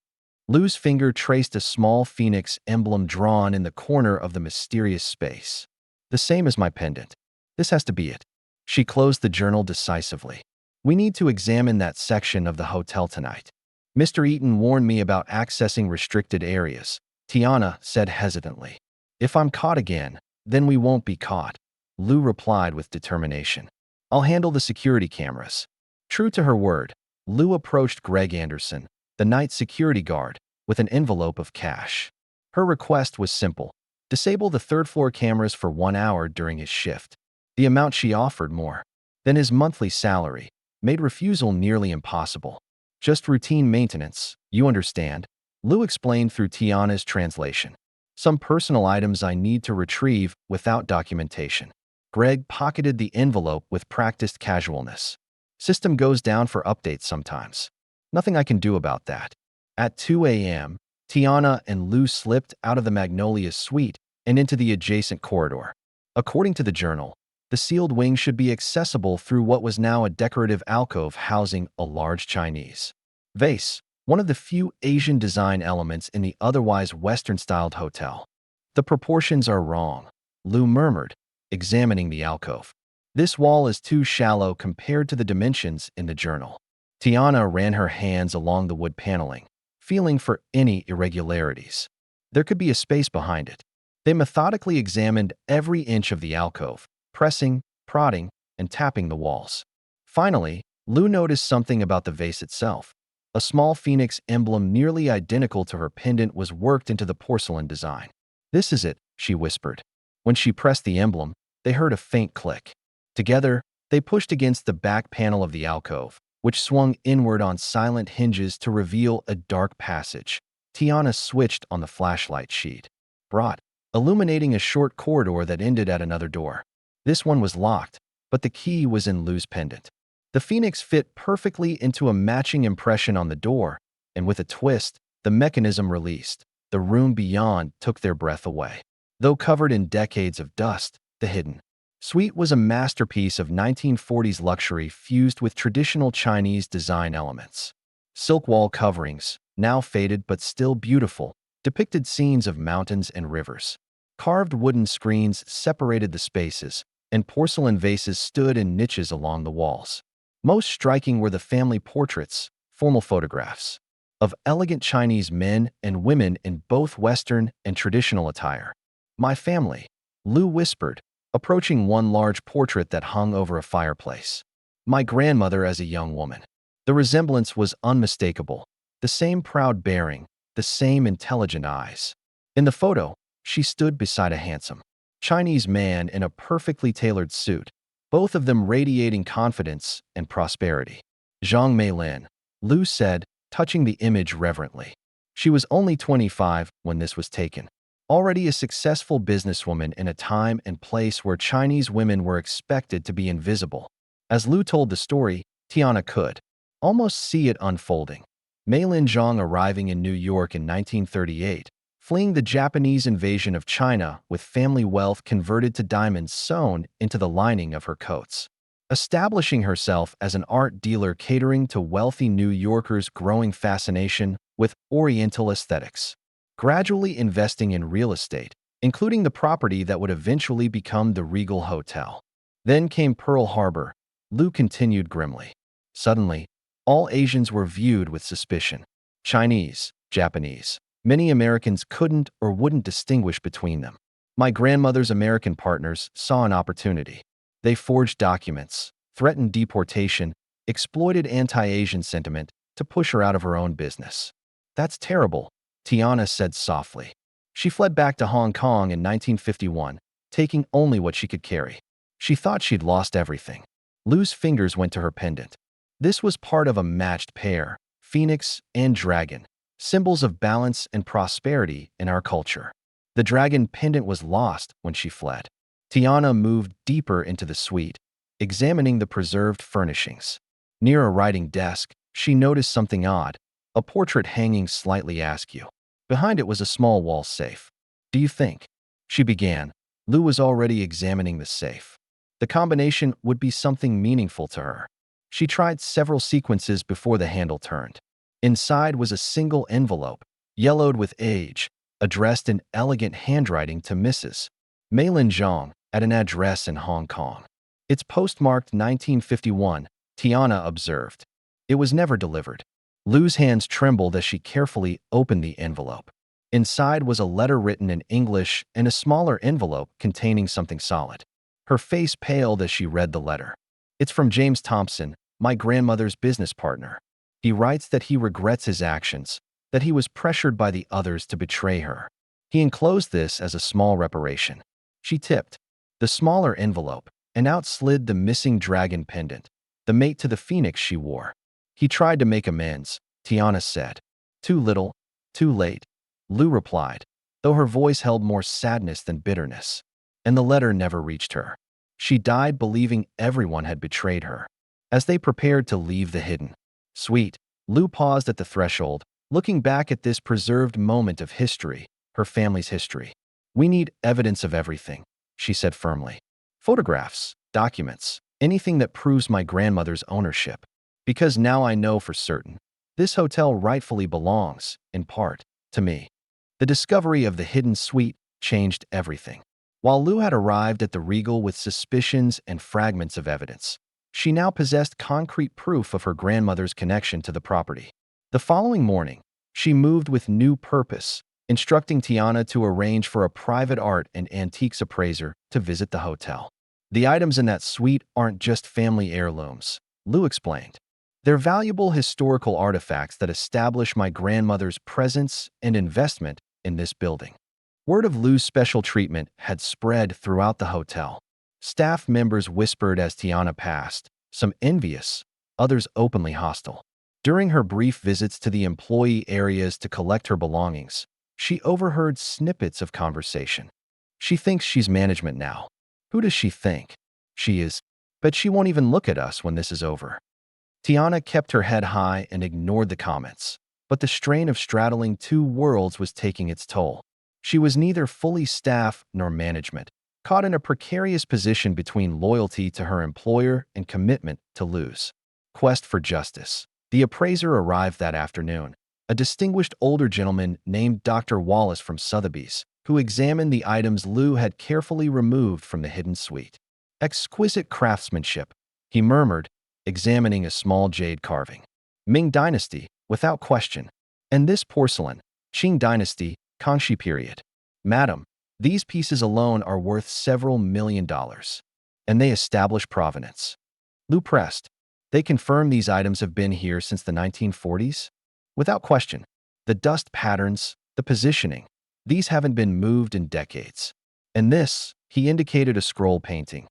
Liu's finger traced a small phoenix emblem drawn in the corner of the mysterious space. The same as my pendant. This has to be it. She closed the journal decisively. We need to examine that section of the hotel tonight. Mr. Eaton warned me about accessing restricted areas, Tiana said hesitantly. If I'm caught again, then we won't be caught, Liu replied with determination. I'll handle the security cameras. True to her word, Liu approached Greg Anderson, the night security guard, with an envelope of cash. Her request was simple. Disable the third-floor cameras for 1 hour during his shift. The amount she offered more than his monthly salary made refusal nearly impossible. Just routine maintenance, you understand, Liu explained through Tiana's translation. Some personal items I need to retrieve without documentation. Greg pocketed the envelope with practiced casualness. System goes down for updates sometimes. Nothing I can do about that. At 2 a.m., Tiana and Liu slipped out of the Magnolia suite and into the adjacent corridor. According to the journal, the sealed wing should be accessible through what was now a decorative alcove housing a large Chinese vase. one of the few Asian design elements in the otherwise Western-styled hotel. The proportions are wrong, Liu murmured, examining the alcove. This wall is too shallow compared to the dimensions in the journal. Tiana ran her hands along the wood paneling, feeling for any irregularities. There could be a space behind it. They methodically examined every inch of the alcove, pressing, prodding, and tapping the walls. Finally, Liu noticed something about the vase itself. A small phoenix emblem nearly identical to her pendant was worked into the porcelain design. "This is it," she whispered. When she pressed the emblem, they heard a faint click. Together, they pushed against the back panel of the alcove, which swung inward on silent hinges to reveal a dark passage. Tiana switched on the flashlight sheet, brought, illuminating a short corridor that ended at another door. This one was locked, but the key was in Liu's pendant. The phoenix fit perfectly into a matching impression on the door, and with a twist, the mechanism released. The room beyond took their breath away. Though covered in decades of dust, the hidden suite was a masterpiece of 1940s luxury fused with traditional Chinese design elements. Silk wall coverings, now faded but still beautiful, depicted scenes of mountains and rivers. Carved wooden screens separated the spaces, and porcelain vases stood in niches along the walls. Most striking were the family portraits, formal photographs, of elegant Chinese men and women in both Western and traditional attire. "My family," Liu whispered, approaching one large portrait that hung over a fireplace. "My grandmother as a young woman." The resemblance was unmistakable, the same proud bearing, the same intelligent eyes. In the photo, she stood beside a handsome Chinese man in a perfectly tailored suit, both of them radiating confidence and prosperity. "Zhang Meilin," Liu said, touching the image reverently. She was only 25 when this was taken, already a successful businesswoman in a time and place where Chinese women were expected to be invisible. As Liu told the story, Tiana could almost see it unfolding. Meilin Zhang arriving in New York in 1938, fleeing the Japanese invasion of China with family wealth converted to diamonds sewn into the lining of her coats. Establishing herself as an art dealer catering to wealthy New Yorkers' growing fascination with Oriental aesthetics. Gradually investing in real estate, including the property that would eventually become the Regal Hotel. Then came Pearl Harbor, Liu continued grimly. Suddenly, all Asians were viewed with suspicion. Chinese, Japanese. Many Americans couldn't or wouldn't distinguish between them. My grandmother's American partners saw an opportunity. They forged documents, threatened deportation, exploited anti-Asian sentiment to push her out of her own business. "That's terrible," Tiana said softly. She fled back to Hong Kong in 1951, taking only what she could carry. She thought she'd lost everything. Liu's fingers went to her pendant. This was part of a matched pair, phoenix and dragon, symbols of balance and prosperity in our culture. The dragon pendant was lost when she fled. Tiana moved deeper into the suite, examining the preserved furnishings. Near a writing desk, she noticed something odd, a portrait hanging slightly askew. Behind it was a small wall safe. "Do you think?" she began. Liu was already examining the safe. The combination would be something meaningful to her. She tried several sequences before the handle turned. Inside was a single envelope, yellowed with age, addressed in elegant handwriting to Mrs. Meilin Zhang at an address in Hong Kong. "It's postmarked 1951, Tiana observed. "It was never delivered." Liu's hands trembled as she carefully opened the envelope. Inside was a letter written in English and a smaller envelope containing something solid. Her face paled as she read the letter. "It's from James Thompson, my grandmother's business partner. He writes that he regrets his actions, that he was pressured by the others to betray her. He enclosed this as a small reparation." She tipped the smaller envelope, and out slid the missing dragon pendant, the mate to the phoenix she wore. "He tried to make amends," Tiana said. "Too little, too late," Liu replied, though her voice held more sadness than bitterness. And the letter never reached her. She died believing everyone had betrayed her. As they prepared to leave the hidden suite, Liu paused at the threshold, looking back at this preserved moment of history, her family's history. "We need evidence of everything," she said firmly. "Photographs, documents, anything that proves my grandmother's ownership. Because now I know for certain. This hotel rightfully belongs, in part, to me. The discovery of the hidden suite changed everything. While Liu had arrived at the Regal with suspicions and fragments of evidence, she now possessed concrete proof of her grandmother's connection to the property. The following morning, she moved with new purpose, instructing Tiana to arrange for a private art and antiques appraiser to visit the hotel. The items in that suite aren't just family heirlooms, Liu explained. They're valuable historical artifacts that establish my grandmother's presence and investment in this building. Word of Liu's special treatment had spread throughout the hotel. Staff members whispered as Tiana passed, some envious, others openly hostile. During her brief visits to the employee areas to collect her belongings, she overheard snippets of conversation. She thinks she's management now. Who does she think she is? But she won't even look at us when this is over. Tiana kept her head high and ignored the comments, but the strain of straddling two worlds was taking its toll. She was neither fully staff nor management, caught in a precarious position between loyalty to her employer and commitment to Liu's quest for justice. The appraiser arrived that afternoon, a distinguished older gentleman named Dr. Wallace from Sotheby's, who examined the items Liu had carefully removed from the hidden suite. Exquisite craftsmanship, he murmured, examining a small jade carving. Ming Dynasty, without question. And this porcelain, Qing Dynasty, Kangxi period. Madam, these pieces alone are worth several $1,000,000. And they establish provenance. Liu pressed. They confirm these items have been here since the 1940s? Without question. The dust patterns, the positioning, these haven't been moved in decades. And this, he indicated a scroll painting.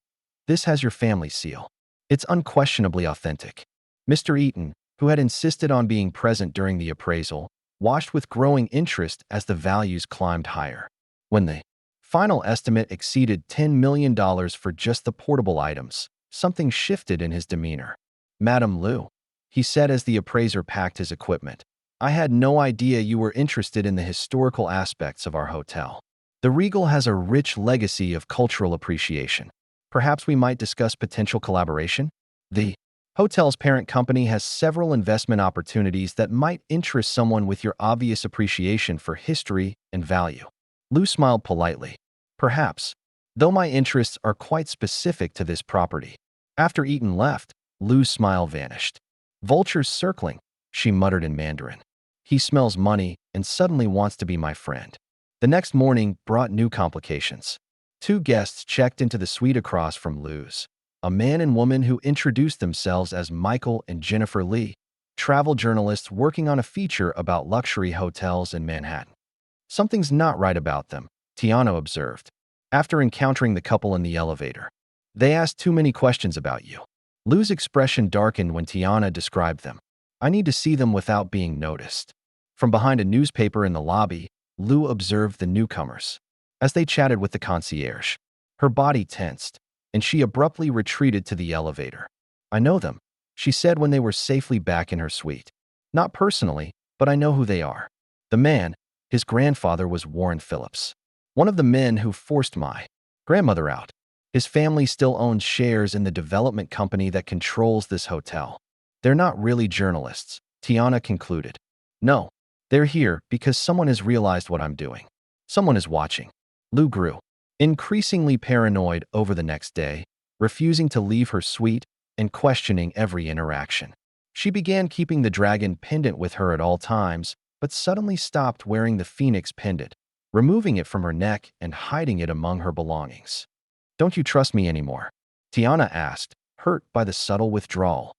This has your family seal. It's unquestionably authentic. Mr. Eaton, who had insisted on being present during the appraisal, watched with growing interest as the values climbed higher. When the final estimate exceeded $10 million for just the portable items, something shifted in his demeanor. Madame Liu, he said as the appraiser packed his equipment, I had no idea you were interested in the historical aspects of our hotel. The Regal has a rich legacy of cultural appreciation. Perhaps we might discuss potential collaboration? The hotel's parent company has several investment opportunities that might interest someone with your obvious appreciation for history and value. Liu smiled politely. Perhaps, though my interests are quite specific to this property. After Eaton left, Liu's smile vanished. Vultures circling, she muttered in Mandarin. He smells money and suddenly wants to be my friend. The next morning brought new complications. Two guests checked into the suite across from Liu's. A man and woman who introduced themselves as Michael and Jennifer Lee, travel journalists working on a feature about luxury hotels in Manhattan. Something's not right about them, Tiana observed, after encountering the couple in the elevator. They asked too many questions about you. Liu's expression darkened when Tiana described them. I need to see them without being noticed. From behind a newspaper in the lobby, Liu observed the newcomers. As they chatted with the concierge, her body tensed, and she abruptly retreated to the elevator. I know them, she said when they were safely back in her suite. Not personally, but I know who they are. The man, his grandfather was Warren Phillips, one of the men who forced my grandmother out. His family still owns shares in the development company that controls this hotel. They're not really journalists, Tiana concluded. No, they're here because someone has realized what I'm doing. Someone is watching. Liu grew increasingly paranoid over the next day, refusing to leave her suite and questioning every interaction. She began keeping the dragon pendant with her at all times, but suddenly stopped wearing the phoenix pendant, removing it from her neck and hiding it among her belongings. Don't you trust me anymore? Tiana asked, hurt by the subtle withdrawal.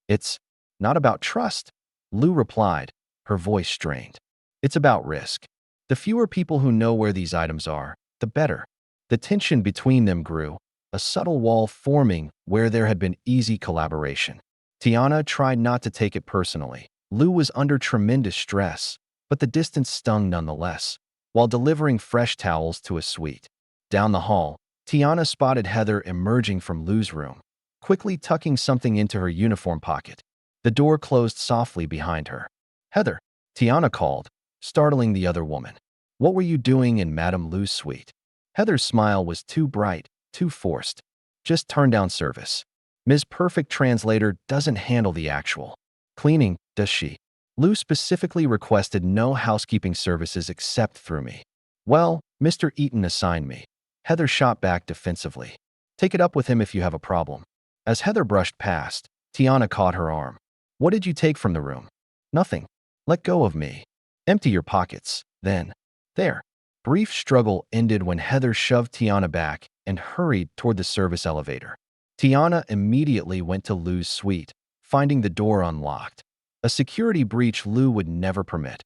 It's not about trust, Liu replied, her voice strained. It's about risk. The fewer people who know where these items are, the better. The tension between them grew, a subtle wall forming where there had been easy collaboration. Tiana tried not to take it personally. Liu was under tremendous stress, but the distance stung nonetheless. While delivering fresh towels to a suite down the hall, Tiana spotted Heather emerging from Liu's room, quickly tucking something into her uniform pocket. The door closed softly behind her. Heather, Tiana called, startling the other woman. What were you doing in Madame Liu's suite? Heather's smile was too bright, too forced. Just turn down service. Ms. Perfect Translator doesn't handle the actual cleaning, does she? Liu specifically requested no housekeeping services except through me. Well, Mr. Eaton assigned me. Heather shot back defensively. Take it up with him if you have a problem. As Heather brushed past, Tiana caught her arm. What did you take from the room? Nothing. Let go of me. Empty your pockets. Then. There. Brief struggle ended when Heather shoved Tiana back and hurried toward the service elevator. Tiana immediately went to Liu's suite, finding the door unlocked. A security breach Liu would never permit.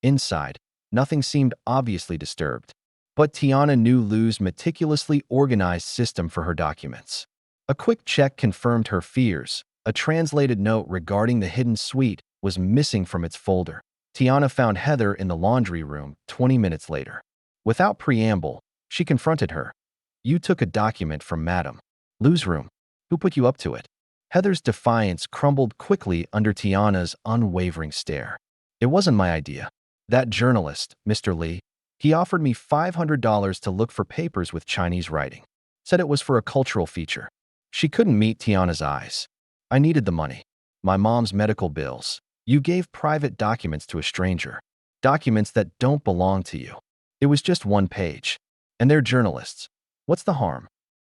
Inside, nothing seemed obviously disturbed, but Tiana knew Liu's meticulously organized system for her documents. A quick check confirmed her fears. A translated note regarding the hidden suite was missing from its folder. Tiana found Heather in the laundry room 20 minutes later. Without preamble, she confronted her. You took a document from Madame Liu's room. Who put you up to it? Heather's defiance crumbled quickly under Tiana's unwavering stare. It wasn't my idea. That journalist, Mr. Li, he offered me $500 to look for papers with Chinese writing. Said it was for a cultural feature. She couldn't meet Tiana's eyes. I needed the money. My mom's medical bills. You gave private documents to a stranger. Documents that don't belong to you. It was just one page. And they're journalists. What's the harm?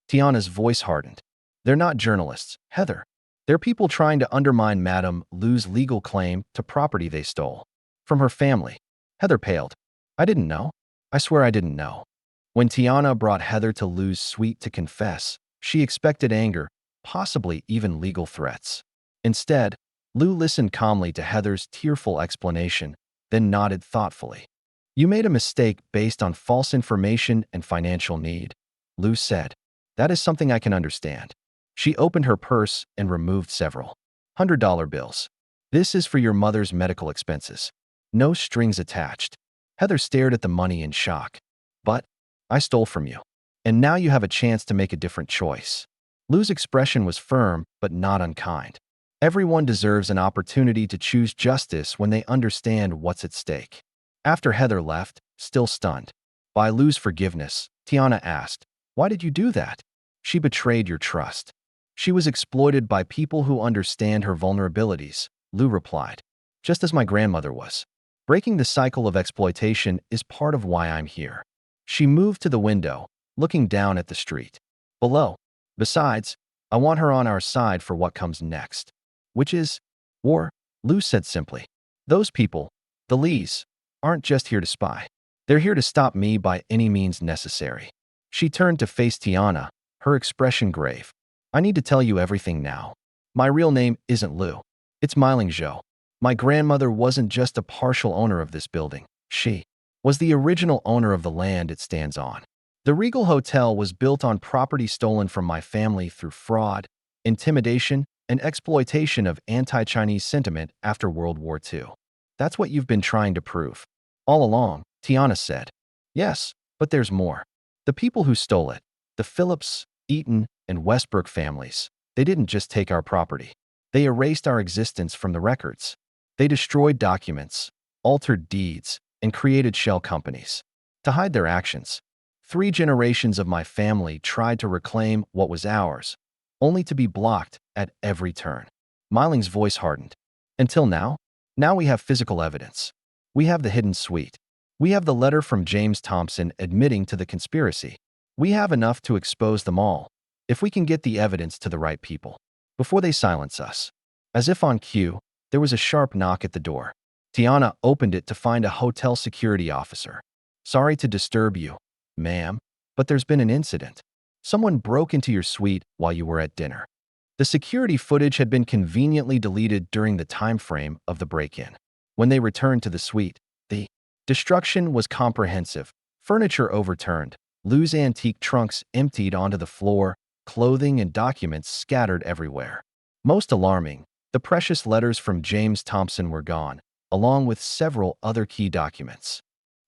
Tiana's voice hardened. They're not journalists, Heather. They're people trying to undermine Madame Liu's legal claim to property they stole. From her family. Heather paled. I didn't know. I swear I didn't know. When Tiana brought Heather to Liu's suite to confess, she expected anger, possibly even legal threats. Instead, Liu listened calmly to Heather's tearful explanation, then nodded thoughtfully. You made a mistake based on false information and financial need, Liu said. That is something I can understand. She opened her purse and removed several $100 bills. This is for your mother's medical expenses. No strings attached. Heather stared at the money in shock. But I stole from you. And now you have a chance to make a different choice. Liu's expression was firm, but not unkind. Everyone deserves an opportunity to choose justice when they understand what's at stake. After Heather left, still stunned by Liu's forgiveness, Tiana asked, Why did you do that? She betrayed your trust. She was exploited by people who understand her vulnerabilities, Liu replied. Just as my grandmother was. Breaking the cycle of exploitation is part of why I'm here. She moved to the window, looking down at the street below. Besides, I want her on our side for what comes next. Which is war, Liu said simply. Those people, the Lees, aren't just here to spy. They're here to stop me by any means necessary. She turned to face Tiana, her expression grave. I need to tell you everything now. My real name isn't Liu. It's Zhou. My grandmother wasn't just a partial owner of this building. She was the original owner of the land it stands on. The Regal Hotel was built on property stolen from my family through fraud, intimidation, and exploitation of anti-Chinese sentiment after World War II. That's what you've been trying to prove. All along, Tiana said. Yes, but there's more. The people who stole it, the Phillips, Eaton, and Westbrook families, they didn't just take our property. They erased our existence from the records. They destroyed documents, altered deeds, and created shell companies. To hide their actions, 3 generations of my family tried to reclaim what was ours, only to be blocked at every turn. Miling's voice hardened. Until now? Now we have physical evidence. We have the hidden suite. We have the letter from James Thompson admitting to the conspiracy. We have enough to expose them all, if we can get the evidence to the right people, before they silence us. As if on cue, there was a sharp knock at the door. Tiana opened it to find a hotel security officer. Sorry to disturb you, ma'am, but there's been an incident. Someone broke into your suite while you were at dinner. The security footage had been conveniently deleted during the time frame of the break-in. When they returned to the suite, the destruction was comprehensive. Furniture overturned, Liu's antique trunks emptied onto the floor, clothing and documents scattered everywhere. Most alarming, the precious letters from James Thompson were gone, along with several other key documents.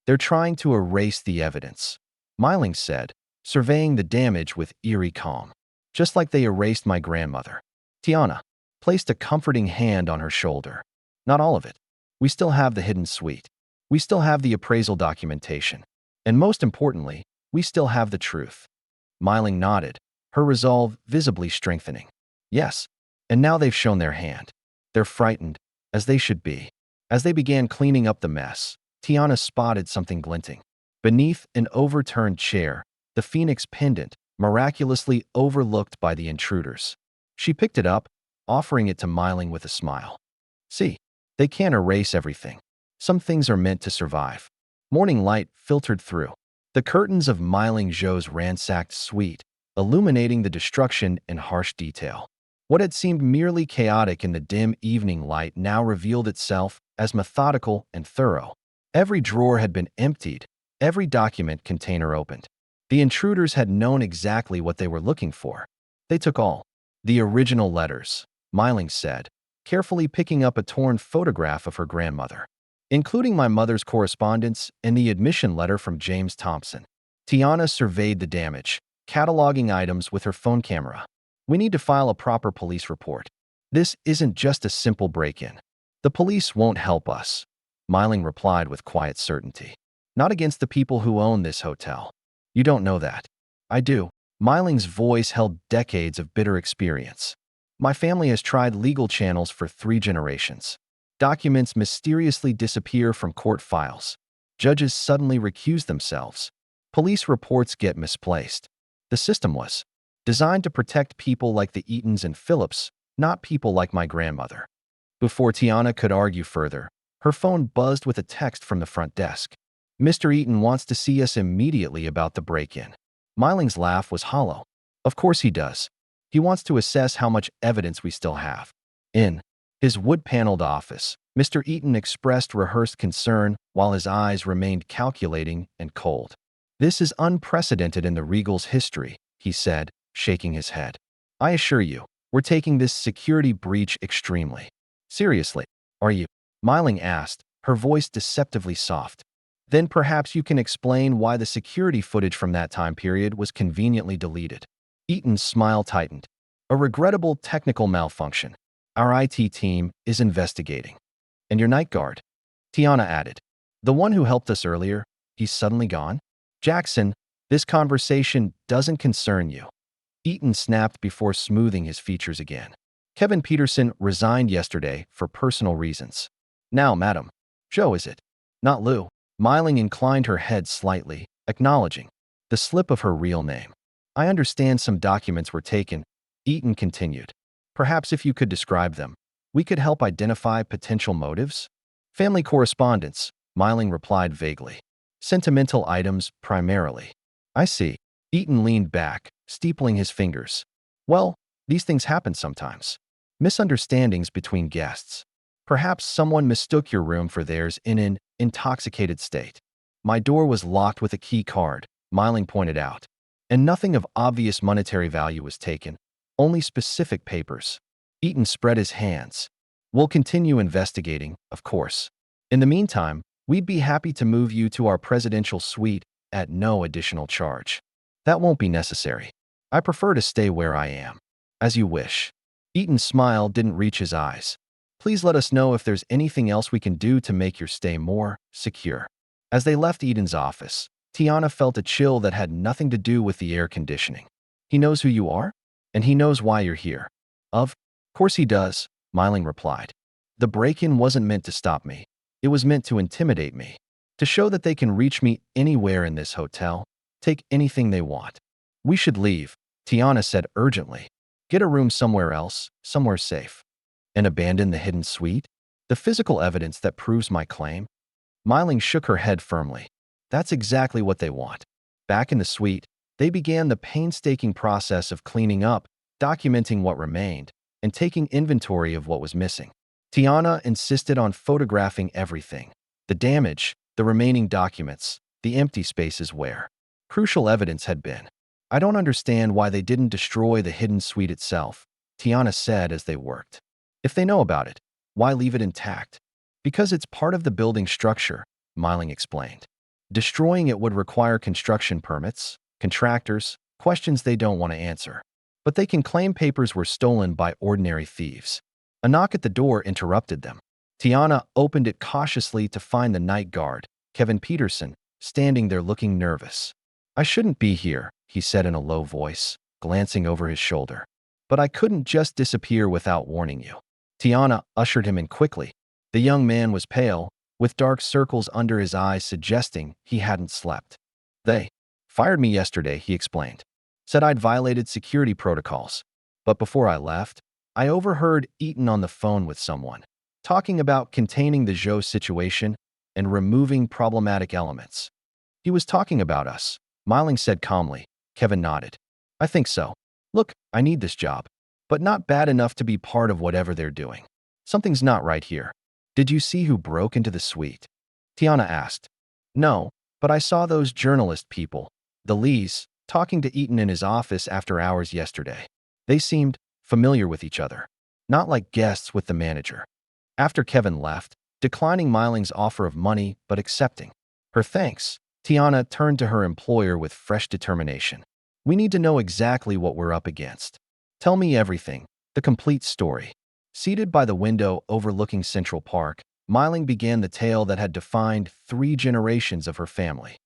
They're trying to erase the evidence, Miling said, surveying the damage with eerie calm. Just like they erased my grandmother. Tiana placed a comforting hand on her shoulder. Not all of it. We still have the hidden suite. We still have the appraisal documentation. And most importantly, we still have the truth. Miling nodded, her resolve visibly strengthening. Yes, and now they've shown their hand. They're frightened, as they should be. As they began cleaning up the mess, Tiana spotted something glinting. Beneath an overturned chair, the phoenix pendant, miraculously overlooked by the intruders. She picked it up, offering it to Milling with a smile. See, they can't erase everything. Some things are meant to survive. Morning light filtered through. The curtains of Milling Zhou's ransacked suite, illuminating the destruction in harsh detail. What had seemed merely chaotic in the dim evening light now revealed itself as methodical and thorough. Every drawer had been emptied, every document container opened. The intruders had known exactly what they were looking for. They took all. The original letters, Milling said, carefully picking up a torn photograph of her grandmother, including my mother's correspondence and the admission letter from James Thompson. Tiana surveyed the damage, cataloging items with her phone camera. We need to file a proper police report. This isn't just a simple break-in. The police won't help us, Milling replied with quiet certainty. Not against the people who own this hotel. You don't know that. I do. Milling's voice held decades of bitter experience. My family has tried legal channels for 3 generations. Documents mysteriously disappear from court files. Judges suddenly recuse themselves. Police reports get misplaced. The system was designed to protect people like the Eatons and Phillips, not people like my grandmother. Before Tiana could argue further, her phone buzzed with a text from the front desk. Mr. Eaton wants to see us immediately about the break-in. Milling's laugh was hollow. Of course he does. He wants to assess how much evidence we still have. In his wood-paneled office, Mr. Eaton expressed rehearsed concern while his eyes remained calculating and cold. This is unprecedented in the Regal's history, he said, shaking his head. I assure you, we're taking this security breach extremely seriously. Are you? Milling asked, her voice deceptively soft. Then perhaps you can explain why the security footage from that time period was conveniently deleted. Eaton's smile tightened. A regrettable technical malfunction. Our IT team is investigating. And your night guard? Tiana added. The one who helped us earlier, he's suddenly gone? Jackson, this conversation doesn't concern you. Eaton snapped before smoothing his features again. Kevin Peterson resigned yesterday for personal reasons. Now, Madame Zhou, is it? Not Liu. Milling inclined her head slightly, acknowledging the slip of her real name. I understand some documents were taken, Eaton continued. Perhaps if you could describe them, we could help identify potential motives? Family correspondence, Milling replied vaguely. Sentimental items, primarily. I see. Eaton leaned back, steepling his fingers. Well, these things happen sometimes. Misunderstandings between guests. Perhaps someone mistook your room for theirs in an intoxicated state. My door was locked with a key card, Milling pointed out. And nothing of obvious monetary value was taken, only specific papers. Eaton spread his hands. We'll continue investigating, of course. In the meantime, we'd be happy to move you to our presidential suite at no additional charge. That won't be necessary. I prefer to stay where I am. As you wish. Eaton's smile didn't reach his eyes. Please let us know if there's anything else we can do to make your stay more secure. As they left Eaton's office, Tiana felt a chill that had nothing to do with the air conditioning. He knows who you are, and he knows why you're here. Of course he does, Milling replied. The break-in wasn't meant to stop me. It was meant to intimidate me. To show that they can reach me anywhere in this hotel, take anything they want. We should leave, Tiana said urgently. Get a room somewhere else, somewhere safe. And abandon the hidden suite? The physical evidence that proves my claim? Milling shook her head firmly. That's exactly what they want. Back in the suite, they began the painstaking process of cleaning up, documenting what remained, and taking inventory of what was missing. Tiana insisted on photographing everything. The damage, the remaining documents, the empty spaces where crucial evidence had been. I don't understand why they didn't destroy the hidden suite itself, Tiana said as they worked. If they know about it, why leave it intact? Because it's part of the building structure, Milling explained. Destroying it would require construction permits, contractors, questions they don't want to answer. But they can claim papers were stolen by ordinary thieves. A knock at the door interrupted them. Tiana opened it cautiously to find the night guard, Kevin Peterson, standing there looking nervous. I shouldn't be here, he said in a low voice, glancing over his shoulder. But I couldn't just disappear without warning you. Tiana ushered him in quickly. The young man was pale, with dark circles under his eyes suggesting he hadn't slept. They fired me yesterday, he explained. Said I'd violated security protocols. But before I left, I overheard Eaton on the phone with someone, talking about containing the Zhou situation and removing problematic elements. He was talking about us, Miling said calmly. Kevin nodded. I think so. Look, I need this job, but not bad enough to be part of whatever they're doing. Something's not right here. Did you see who broke into the suite? Tiana asked. No, but I saw those journalist people, the Lees, talking to Eaton in his office after hours yesterday. They seemed familiar with each other, not like guests with the manager. After Kevin left, declining Miling's offer of money but accepting her thanks, Tiana turned to her employer with fresh determination. We need to know exactly what we're up against. Tell me everything, the complete story. Seated by the window overlooking Central Park, Miling began the tale that had defined 3 generations of her family.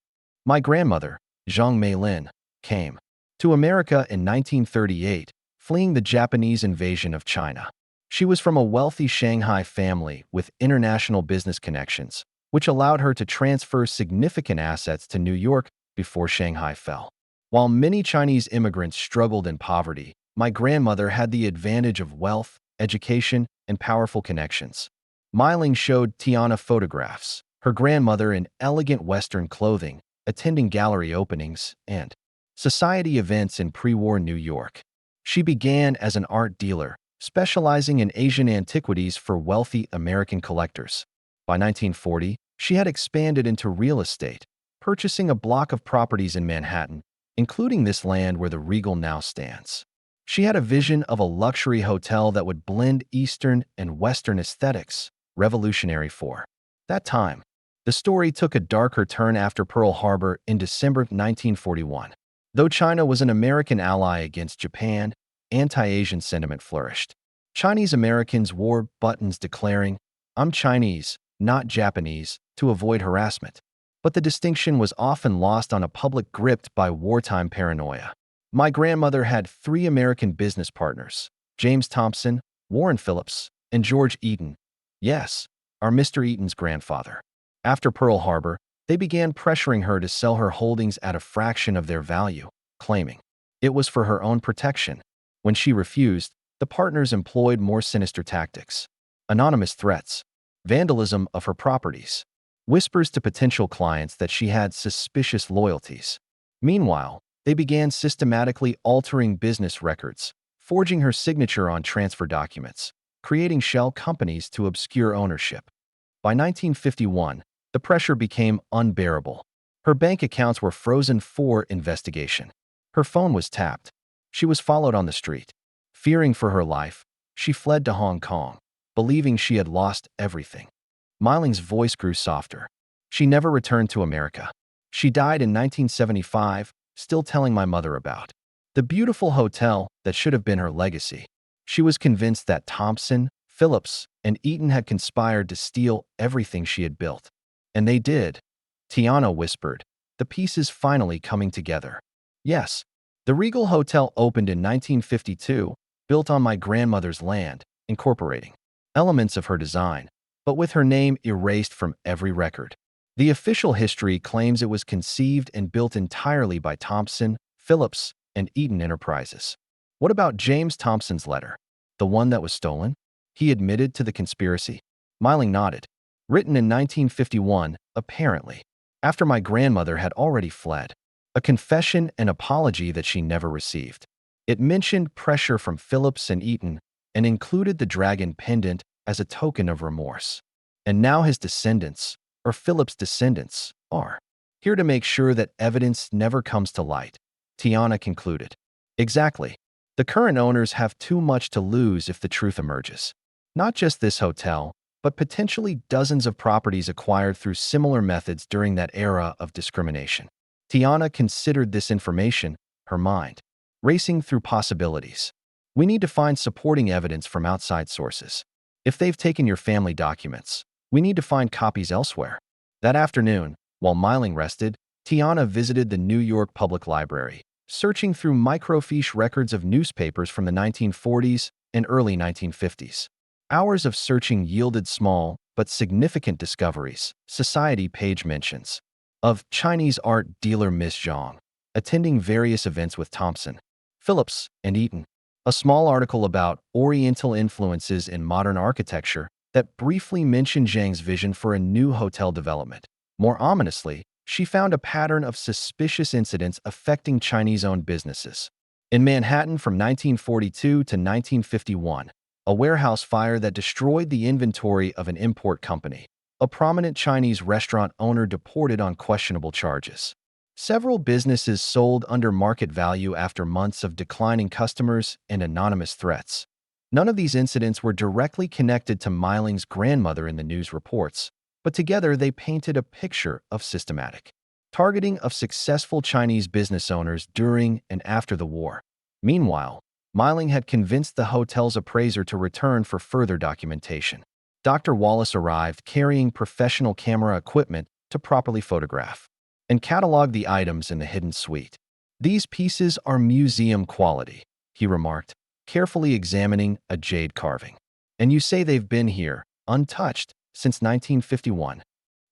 My grandmother, Zhang Meilin, came to America in 1938, fleeing the Japanese invasion of China. She was from a wealthy Shanghai family with international business connections, which allowed her to transfer significant assets to New York before Shanghai fell. While many Chinese immigrants struggled in poverty, my grandmother had the advantage of wealth, education, and powerful connections. Miling showed Tiana photographs, her grandmother in elegant Western clothing, attending gallery openings and society events in pre-war New York. She began as an art dealer, specializing in Asian antiquities for wealthy American collectors. By 1940, she had expanded into real estate, purchasing a block of properties in Manhattan, including this land where the Regal now stands. She had a vision of a luxury hotel that would blend Eastern and Western aesthetics, revolutionary for that time. The story took a darker turn after Pearl Harbor in December 1941. Though China was an American ally against Japan, anti-Asian sentiment flourished. Chinese Americans wore buttons declaring, "I'm Chinese, not Japanese," to avoid harassment. But the distinction was often lost on a public gripped by wartime paranoia. My grandmother had 3 American business partners, James Thompson, Warren Phillips, and George Eaton. Yes, our Mr. Eaton's grandfather. After Pearl Harbor, they began pressuring her to sell her holdings at a fraction of their value, claiming it was for her own protection. When she refused, the partners employed more sinister tactics: anonymous threats, vandalism of her properties, whispers to potential clients that she had suspicious loyalties. Meanwhile, they began systematically altering business records, forging her signature on transfer documents, creating shell companies to obscure ownership. By 1951, the pressure became unbearable. Her bank accounts were frozen for investigation. Her phone was tapped. She was followed on the street. Fearing for her life, she fled to Hong Kong, believing she had lost everything. Miling's voice grew softer. She never returned to America. She died in 1975, still telling my mother about the beautiful hotel that should have been her legacy. She was convinced that Thompson, Phillips, and Eaton had conspired to steal everything she had built. And they did. Tiana whispered, the pieces finally coming together. Yes, the Regal Hotel opened in 1952, built on my grandmother's land, incorporating elements of her design, but with her name erased from every record. The official history claims it was conceived and built entirely by Thompson, Phillips, and Eaton Enterprises. What about James Thompson's letter? The one that was stolen? He admitted to the conspiracy? Miling nodded. Written in 1951, apparently, after my grandmother had already fled. A confession and apology that she never received. It mentioned pressure from Phillips and Eaton and included the dragon pendant as a token of remorse. And now his descendants, or Phillips' descendants, are here to make sure that evidence never comes to light, Tiana concluded. Exactly. The current owners have too much to lose if the truth emerges. Not just this hotel, but potentially dozens of properties acquired through similar methods during that era of discrimination. Tiana considered this information, her mind racing through possibilities. We need to find supporting evidence from outside sources. If they've taken your family documents, we need to find copies elsewhere. That afternoon, while Miling rested, Tiana visited the New York Public Library, searching through microfiche records of newspapers from the 1940s and early 1950s. Hours of searching yielded small, but significant discoveries. Society page mentions of Chinese art dealer Miss Zhang attending various events with Thompson, Phillips, and Eaton. A small article about Oriental influences in modern architecture that briefly mentioned Zhang's vision for a new hotel development. More ominously, she found a pattern of suspicious incidents affecting Chinese-owned businesses. In Manhattan from 1942 to 1951, a warehouse fire that destroyed the inventory of an import company. A prominent Chinese restaurant owner deported on questionable charges. Several businesses sold under market value after months of declining customers and anonymous threats. None of these incidents were directly connected to Miling's grandmother in the news reports, but together they painted a picture of systematic targeting of successful Chinese business owners during and after the war. Meanwhile, Miling had convinced the hotel's appraiser to return for further documentation. Dr. Wallace arrived carrying professional camera equipment to properly photograph and catalog the items in the hidden suite. "These pieces are museum quality," he remarked, carefully examining a jade carving. "And you say they've been here, untouched, since 1951.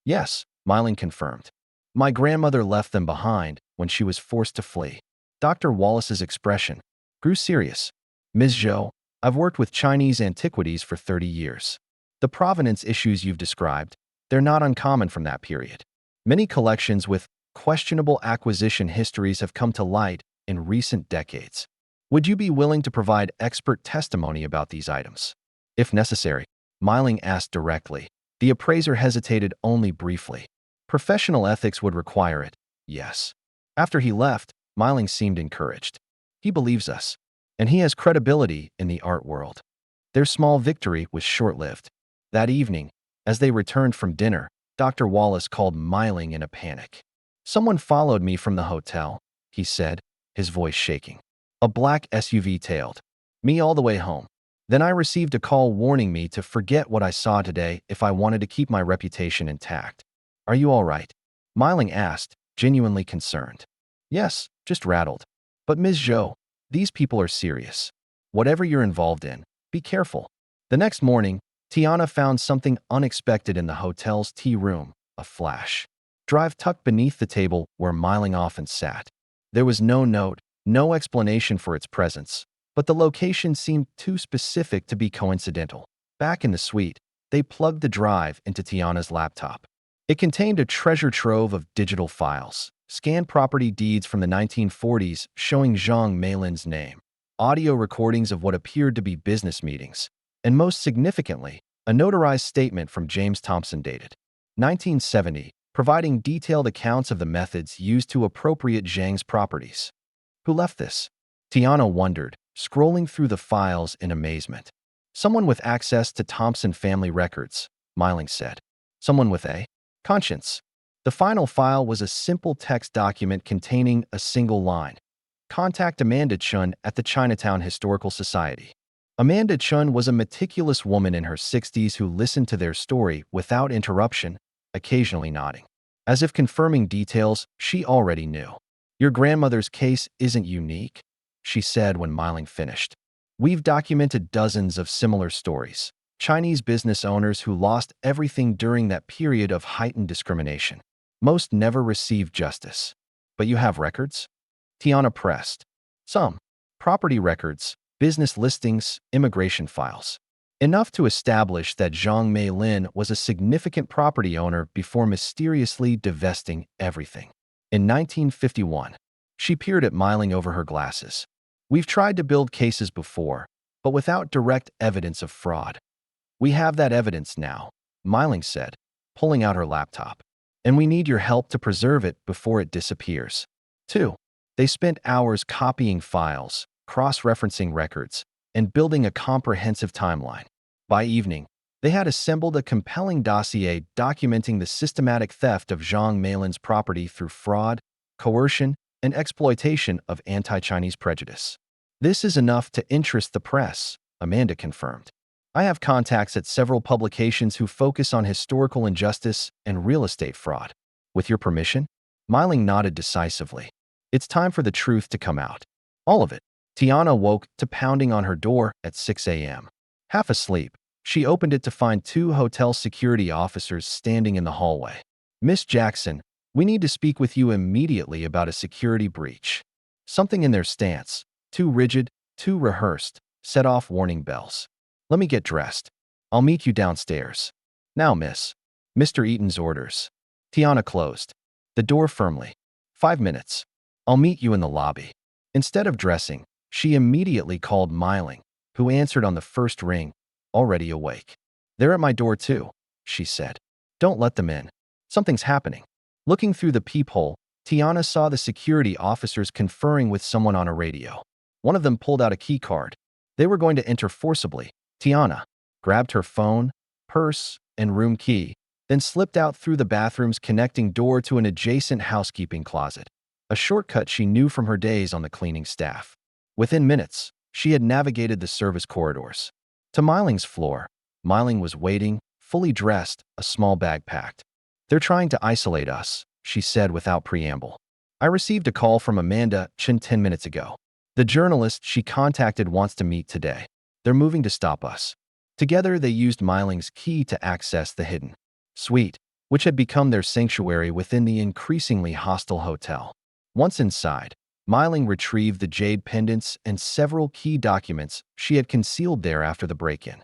"Yes," Miling confirmed. "My grandmother left them behind when she was forced to flee." Dr. Wallace's expression grew serious. "Ms. Zhou, I've worked with Chinese antiquities for 30 years. The provenance issues you've described, they're not uncommon from that period. Many collections with questionable acquisition histories have come to light in recent decades. Would you be willing to provide expert testimony about these items?" "If necessary," Miling asked directly. The appraiser hesitated only briefly. "Professional ethics would require it, yes." After he left, Miling seemed encouraged. "He believes us, and he has credibility in the art world." Their small victory was short-lived. That evening, as they returned from dinner, Dr. Wallace called Miling in a panic. "Someone followed me from the hotel," he said, his voice shaking. "A black SUV tailed me all the way home. Then I received a call warning me to forget what I saw today if I wanted to keep my reputation intact." "Are you all right?" Miling asked, genuinely concerned. "Yes, just rattled. But Ms. Zhou, these people are serious. Whatever you're involved in, be careful." The next morning, Tiana found something unexpected in the hotel's tea room, a flash drive tucked beneath the table where Miling often sat. There was no note, no explanation for its presence, but the location seemed too specific to be coincidental. Back in the suite, they plugged the drive into Tiana's laptop. It contained a treasure trove of digital files, scanned property deeds from the 1940s showing Zhang Meilin's name, audio recordings of what appeared to be business meetings, and most significantly, a notarized statement from James Thompson dated 1970, providing detailed accounts of the methods used to appropriate Zhang's properties. Who left this? Tiana wondered, scrolling through the files in amazement. "Someone with access to Thompson family records," Miling said. "Someone with a conscience." The final file was a simple text document containing a single line. "Contact Amanda Chun at the Chinatown Historical Society." Amanda Chun was a meticulous woman in her 60s who listened to their story without interruption, occasionally nodding, as if confirming details she already knew. "Your grandmother's case isn't unique," she said when Miling finished. "We've documented dozens of similar stories. Chinese business owners who lost everything during that period of heightened discrimination. Most never received justice. But you have records?" Tiana pressed. "Some. Property records, business listings, immigration files. Enough to establish that Zhang Meilin was a significant property owner before mysteriously divesting everything. In 1951, she peered at Miling over her glasses. "We've tried to build cases before, but without direct evidence of fraud. We have that evidence now," Miling said, pulling out her laptop. "And we need your help to preserve it before it disappears." 2. They spent hours copying files, cross-referencing records, and building a comprehensive timeline. By evening, they had assembled a compelling dossier documenting the systematic theft of Zhang Meilin's property through fraud, coercion, and exploitation of anti-Chinese prejudice. "This is enough to interest the press," Amanda confirmed. "I have contacts at several publications who focus on historical injustice and real estate fraud. With your permission?" Miling nodded decisively. "It's time for the truth to come out. All of it." Tiana woke to pounding on her door at 6 a.m. Half asleep, She opened it to find two hotel security officers standing in the hallway. "Miss Jackson, we need to speak with you immediately about a security breach." Something in their stance, too rigid, too rehearsed, set off warning bells. "Let me get dressed. I'll meet you downstairs." "Now, miss." Mr. Eaton's orders. Tiana closed the door firmly. "5 minutes. I'll meet you in the lobby." Instead of dressing, she immediately called Milling, who answered on the first ring, already awake. "They're at my door too," she said. "Don't let them in. Something's happening." Looking through the peephole, Tiana saw the security officers conferring with someone on a radio. One of them pulled out a key card. They were going to enter forcibly. Tiana grabbed her phone, purse, and room key, then slipped out through the bathroom's connecting door to an adjacent housekeeping closet, a shortcut she knew from her days on the cleaning staff. Within minutes, she had navigated the service corridors. To Miling's floor, Milling was waiting, fully dressed, a small bag packed. "They're trying to isolate us," she said without preamble. "I received a call from Amanda Chen 10 minutes ago. The journalist she contacted wants to meet today. They're moving to stop us." Together, they used Miling's key to access the hidden suite, which had become their sanctuary within the increasingly hostile hotel. Once inside, Milling retrieved the jade pendants and several key documents she had concealed there after the break-in.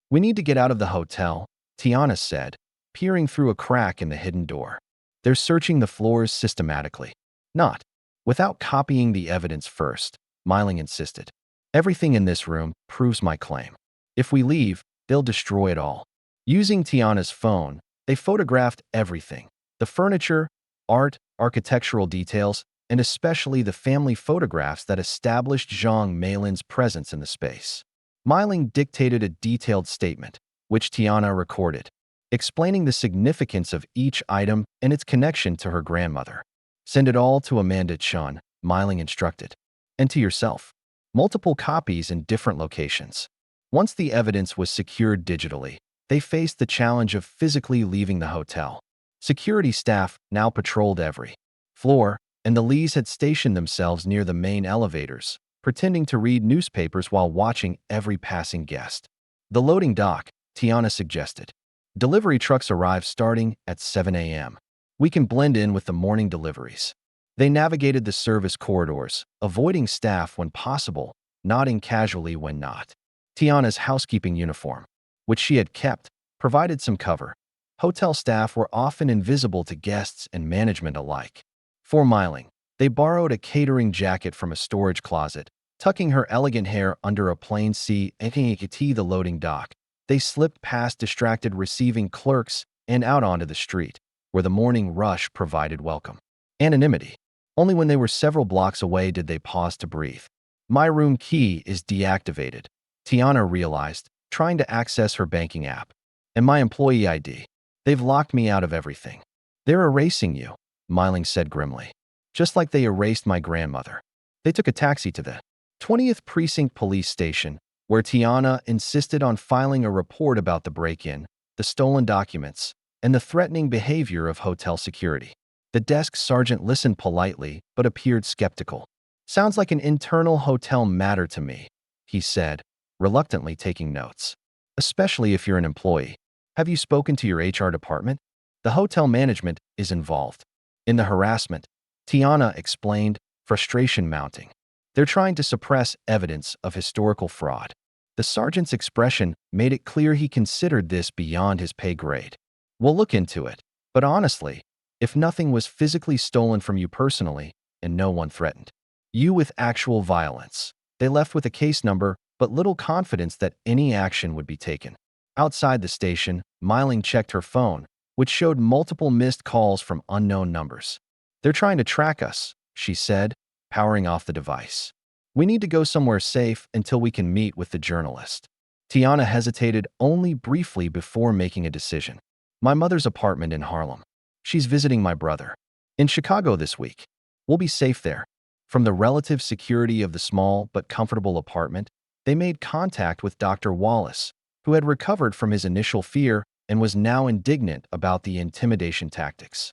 "We need to get out of the hotel," Tiana said, peering through a crack in the hidden door. "They're searching the floors systematically." "Not without copying the evidence first," Milling insisted. "Everything in this room proves my claim. If we leave, they'll destroy it all." Using Tiana's phone, they photographed everything: the furniture, art, architectural details, and especially the family photographs that established Zhang Meilin's presence in the space. Milling dictated a detailed statement, which Tiana recorded, explaining the significance of each item and its connection to her grandmother. "Send it all to Amanda Chen," Milling instructed. "And to yourself. Multiple copies in different locations." Once the evidence was secured digitally, they faced the challenge of physically leaving the hotel. Security staff now patrolled every floor, and the Lees had stationed themselves near the main elevators, pretending to read newspapers while watching every passing guest. "The loading dock," Tiana suggested. "Delivery trucks arrive starting at 7 a.m. We can blend in with the morning deliveries." They navigated the service corridors, avoiding staff when possible, nodding casually when not. Tiana's housekeeping uniform, which she had kept, provided some cover. Hotel staff were often invisible to guests and management alike. For Milling, they borrowed a catering jacket from a storage closet, tucking her elegant hair under a plain C and the loading dock. They slipped past distracted receiving clerks and out onto the street, where the morning rush provided welcome anonymity. Only when they were several blocks away did they pause to breathe. "My room key is deactivated," Tiana realized, trying to access her banking app. "And my employee ID. They've locked me out of everything." "They're erasing you," Milling said grimly. "Just like they erased my grandmother." They took a taxi to the 20th Precinct Police Station, where Tiana insisted on filing a report about the break-in, the stolen documents, and the threatening behavior of hotel security. The desk sergeant listened politely but appeared skeptical. "Sounds like an internal hotel matter to me," he said, reluctantly taking notes. "Especially if you're an employee. Have you spoken to your HR department? The hotel management is involved." In the harassment, Tiana explained, frustration mounting. "They're trying to suppress evidence of historical fraud." The sergeant's expression made it clear he considered this beyond his pay grade. "We'll look into it. But honestly, if nothing was physically stolen from you personally, and no one threatened you with actual violence." They left with a case number, but little confidence that any action would be taken. Outside the station, Milling checked her phone, which showed multiple missed calls from unknown numbers. "They're trying to track us," she said, powering off the device. "We need to go somewhere safe until we can meet with the journalist." Tiana hesitated only briefly before making a decision. "My mother's apartment in Harlem. She's visiting my brother in Chicago this week. We'll be safe there." From the relative security of the small but comfortable apartment, they made contact with Dr. Wallace, who had recovered from his initial fear and was now indignant about the intimidation tactics.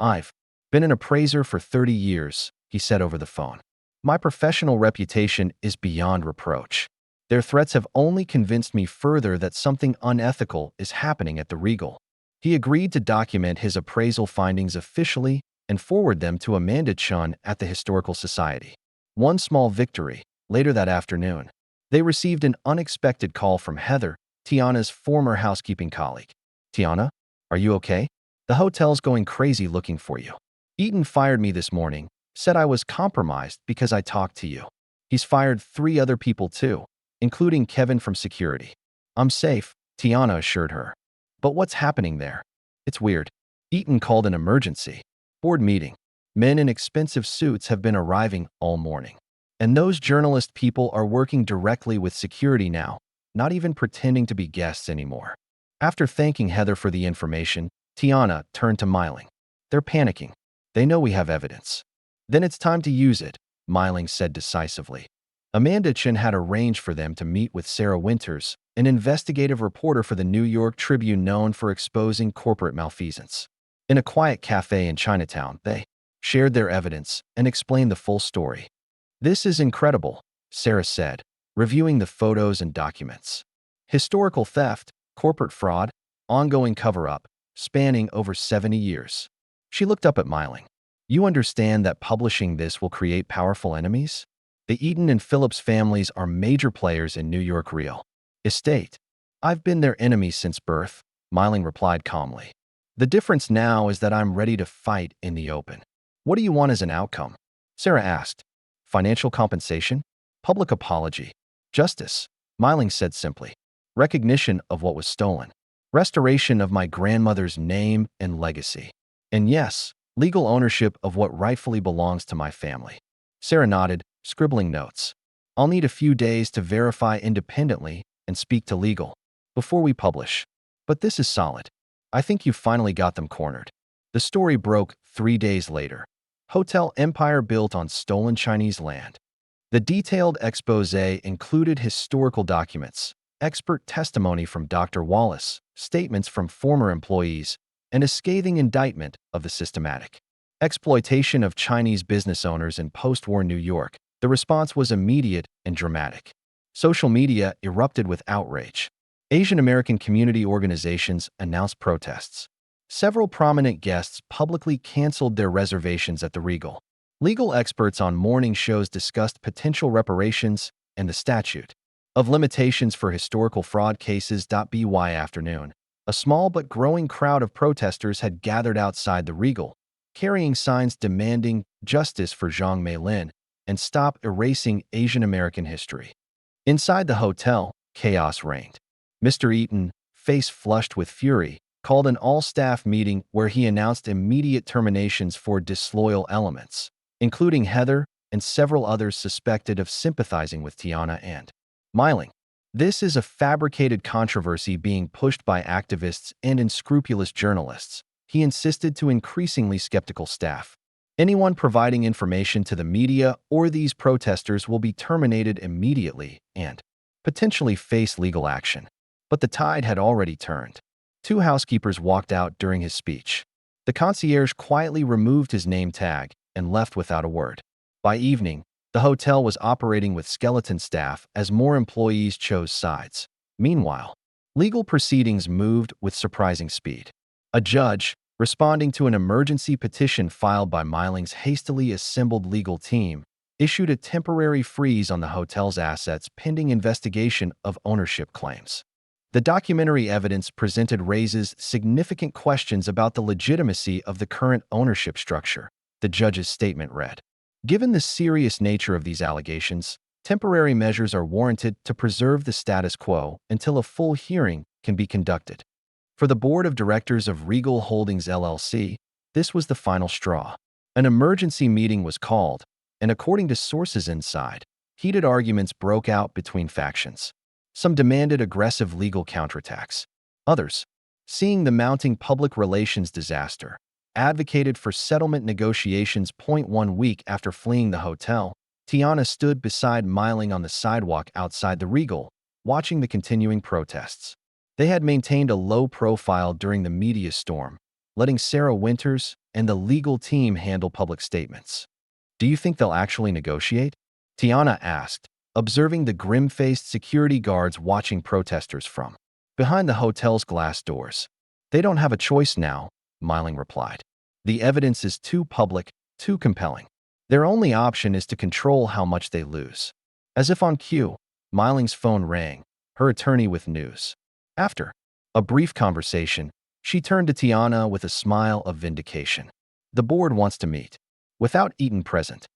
"I've been an appraiser for 30 years, he said over the phone. "My professional reputation is beyond reproach. Their threats have only convinced me further that something unethical is happening at the Regal. He agreed to document his appraisal findings officially and forward them to Amanda Chun at the Historical Society. One small victory. Later that afternoon, they received an unexpected call from Heather, Tiana's former housekeeping colleague. Tiana, are you okay? The hotel's going crazy looking for you. Eaton fired me this morning, said I was compromised because I talked to you. He's fired 3 other people too, including Kevin from security. I'm safe, Tiana assured her. But what's happening there? It's weird. Eaton called an emergency. Board meeting. Men in expensive suits have been arriving all morning. And those journalist people are working directly with security now, not even pretending to be guests anymore. After thanking Heather for the information, Tiana turned to Miling. They're panicking. They know we have evidence. Then it's time to use it, Miling said decisively. Amanda Chin had arranged for them to meet with Sarah Winters, an investigative reporter for the New York Tribune known for exposing corporate malfeasance. In a quiet cafe in Chinatown, they shared their evidence and explained the full story. This is incredible, Sarah said, reviewing the photos and documents. Historical theft, corporate fraud, ongoing cover-up, spanning over 70 years. She looked up at Miling. You understand that publishing this will create powerful enemies? The Eaton and Phillips families are major players in New York real estate. I've been their enemy since birth, Miling replied calmly. The difference now is that I'm ready to fight in the open. What do you want as an outcome? Sarah asked. Financial compensation? Public apology? Justice? Miling said simply. Recognition of what was stolen. Restoration of my grandmother's name and legacy. And yes, legal ownership of what rightfully belongs to my family. Sarah nodded, scribbling notes. I'll need a few days to verify independently and speak to legal before we publish. But this is solid. I think you finally got them cornered. The story broke 3 days later. Hotel empire built on stolen Chinese land. The detailed exposé included historical documents, expert testimony from Dr. Wallace, statements from former employees, and a scathing indictment of the systematic exploitation of Chinese business owners in post-war New York. The response was immediate and dramatic. Social media erupted with outrage. Asian American community organizations announced protests. Several prominent guests publicly canceled their reservations at the Regal. Legal experts on morning shows discussed potential reparations and the statute of limitations for historical fraud cases. By afternoon, a small but growing crowd of protesters had gathered outside the Regal, carrying signs demanding justice for Zhang Meilin and stop erasing Asian American history. Inside the hotel, chaos reigned. Mr. Eaton, face flushed with fury, called an all-staff meeting where he announced immediate terminations for disloyal elements, including Heather and several others suspected of sympathizing with Tiana and Miling. This is a fabricated controversy being pushed by activists and unscrupulous journalists, he insisted to increasingly skeptical staff. Anyone providing information to the media or these protesters will be terminated immediately and potentially face legal action. But the tide had already turned. 2 housekeepers walked out during his speech. The concierge quietly removed his name tag and left without a word. By evening, the hotel was operating with skeleton staff as more employees chose sides. Meanwhile, legal proceedings moved with surprising speed. A judge, responding to an emergency petition filed by Miling's hastily assembled legal team, issued a temporary freeze on the hotel's assets pending investigation of ownership claims. The documentary evidence presented raises significant questions about the legitimacy of the current ownership structure, the judge's statement read. Given the serious nature of these allegations, temporary measures are warranted to preserve the status quo until a full hearing can be conducted. For the board of directors of Regal Holdings LLC, this was the final straw. An emergency meeting was called, and according to sources inside, heated arguments broke out between factions. Some demanded aggressive legal counterattacks. Others, seeing the mounting public relations disaster, advocated for settlement negotiations. 1 week after fleeing the hotel, Tiana stood beside Miling on the sidewalk outside the Regal, watching the continuing protests. They had maintained a low profile during the media storm, letting Sarah Winters and the legal team handle public statements. Do you think they'll actually negotiate? Tiana asked, observing the grim-faced security guards watching protesters from behind the hotel's glass doors. They don't have a choice now, Milling replied. The evidence is too public, too compelling. Their only option is to control how much they lose. As if on cue, Milling's phone rang, her attorney with news. After a brief conversation, she turned to Tiana with a smile of vindication. The board wants to meet. Without Eaton present,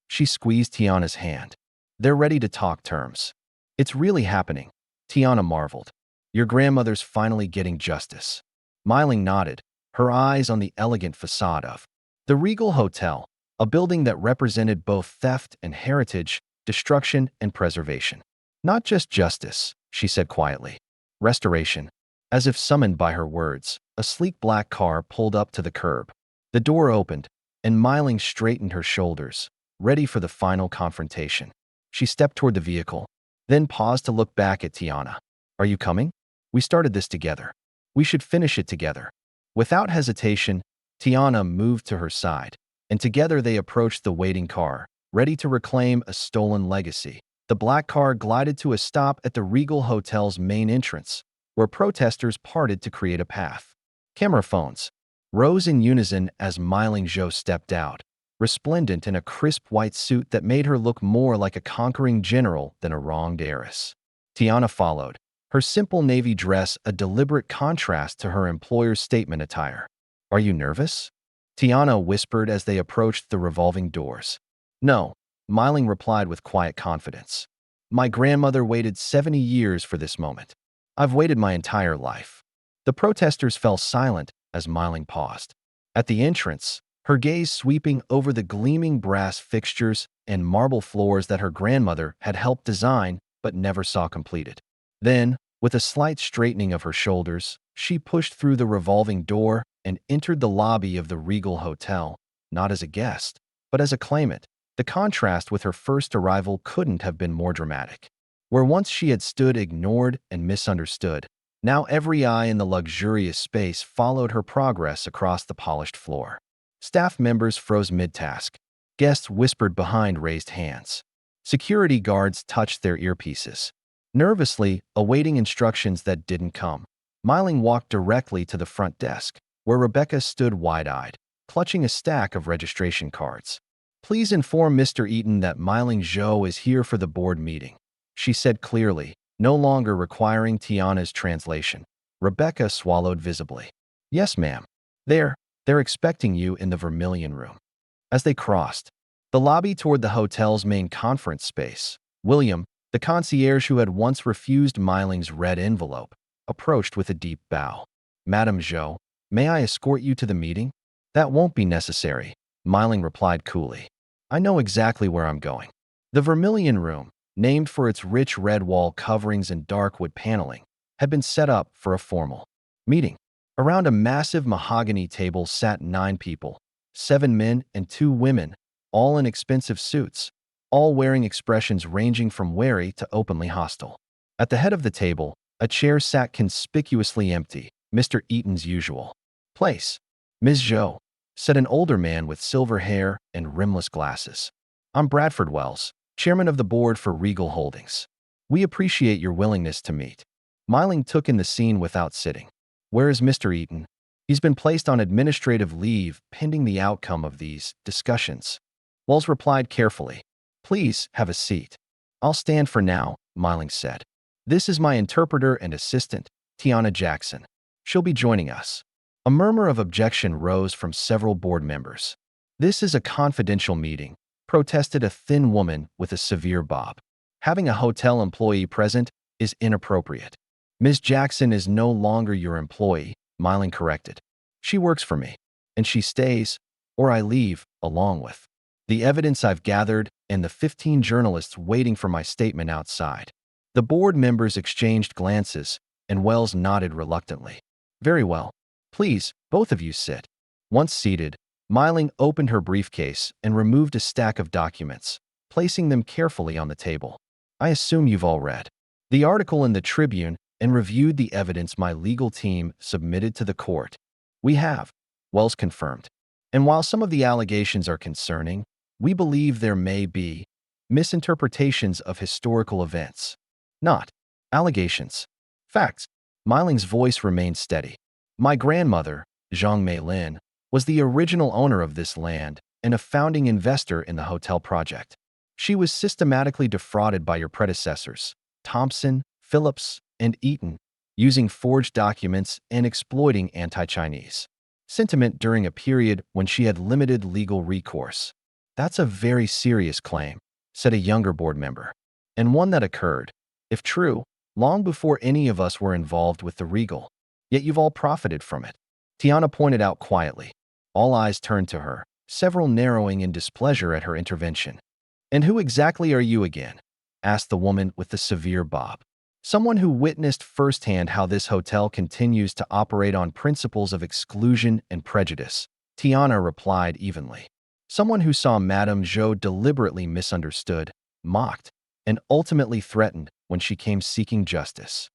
she squeezed Tiana's hand. They're ready to talk terms. It's really happening, Tiana marveled. Your grandmother's finally getting justice. Milling nodded, her eyes on the elegant facade of the Regal Hotel, a building that represented both theft and heritage, destruction and preservation. Not just justice, she said quietly. Restoration. As if summoned by her words, a sleek black car pulled up to the curb. The door opened, and Milling straightened her shoulders, ready for the final confrontation. She stepped toward the vehicle, then paused to look back at Tiana. Are you coming? We started this together. We should finish it together. Without hesitation, Tiana moved to her side, and together they approached the waiting car, ready to reclaim a stolen legacy. The black car glided to a stop at the Regal Hotel's main entrance, where protesters parted to create a path. Camera phones rose in unison as Milling Zhou stepped out, resplendent in a crisp white suit that made her look more like a conquering general than a wronged heiress. Tiana followed, her simple navy dress a deliberate contrast to her employer's statement attire. Are you nervous? Tiana whispered as they approached the revolving doors. No, Milling replied with quiet confidence. My grandmother waited 70 years for this moment. I've waited my entire life. The protesters fell silent as Milling paused. At the entrance, her gaze sweeping over the gleaming brass fixtures and marble floors that her grandmother had helped design but never saw completed. Then, with a slight straightening of her shoulders, she pushed through the revolving door and entered the lobby of the Regal Hotel, not as a guest, but as a claimant. The contrast with her first arrival couldn't have been more dramatic. Where once she had stood ignored and misunderstood, now every eye in the luxurious space followed her progress across the polished floor. Staff members froze mid-task. Guests whispered behind raised hands. Security guards touched their earpieces, nervously awaiting instructions that didn't come. Milling walked directly to the front desk, where Rebecca stood wide-eyed, clutching a stack of registration cards. Please inform Mr. Eaton that Milling Zhou is here for the board meeting, she said clearly, no longer requiring Tiana's translation. Rebecca swallowed visibly. Yes, ma'am. They're expecting you in the Vermilion Room. As they crossed the lobby toward the hotel's main conference space, William, the concierge who had once refused Milling's red envelope, approached with a deep bow. Madame Zhou, may I escort you to the meeting? That won't be necessary, Milling replied coolly. I know exactly where I'm going. The Vermilion Room, named for its rich red wall coverings and dark wood paneling, had been set up for a formal meeting. Around a massive mahogany table sat 9 people, 7 men and 2 women, all in expensive suits, all wearing expressions ranging from wary to openly hostile. At the head of the table, a chair sat conspicuously empty, Mr. Eaton's usual place. Ms. Zhou, said an older man with silver hair and rimless glasses. I'm Bradford Wells, chairman of the board for Regal Holdings. We appreciate your willingness to meet. Milling took in the scene without sitting. Where is Mr. Eaton? He's been placed on administrative leave pending the outcome of these discussions. Wells replied carefully. Please have a seat. I'll stand for now, Milling said. This is my interpreter and assistant, Tiana Jackson. She'll be joining us. A murmur of objection rose from several board members. This is a confidential meeting, protested a thin woman with a severe bob. Having a hotel employee present is inappropriate. Ms. Jackson is no longer your employee, Milling corrected. She works for me, and she stays, or I leave, along with the evidence I've gathered and the 15 journalists waiting for my statement outside. The board members exchanged glances, and Wells nodded reluctantly. Very well. Please, both of you sit. Once seated, Milling opened her briefcase and removed a stack of documents, placing them carefully on the table. I assume you've all read the article in the Tribune and reviewed the evidence my legal team submitted to the court. We have, Wells confirmed. And while some of the allegations are concerning, we believe there may be misinterpretations of historical events. Not allegations. Facts. Miling's voice remained steady. My grandmother, Zhang Meilin, was the original owner of this land and a founding investor in the hotel project. She was systematically defrauded by your predecessors, Thompson, Phillips, and Eaton, using forged documents and exploiting anti-Chinese sentiment during a period when she had limited legal recourse. That's a very serious claim, said a younger board member, and one that occurred, if true, long before any of us were involved with the Regal. Yet you've all profited from it. Tiana pointed out quietly. All eyes turned to her, several narrowing in displeasure at her intervention. And who exactly are you again? Asked the woman with the severe bob. Someone who witnessed firsthand how this hotel continues to operate on principles of exclusion and prejudice. Tiana replied evenly. Someone who saw Madame Liu deliberately misunderstood, mocked, and ultimately threatened when she came seeking justice.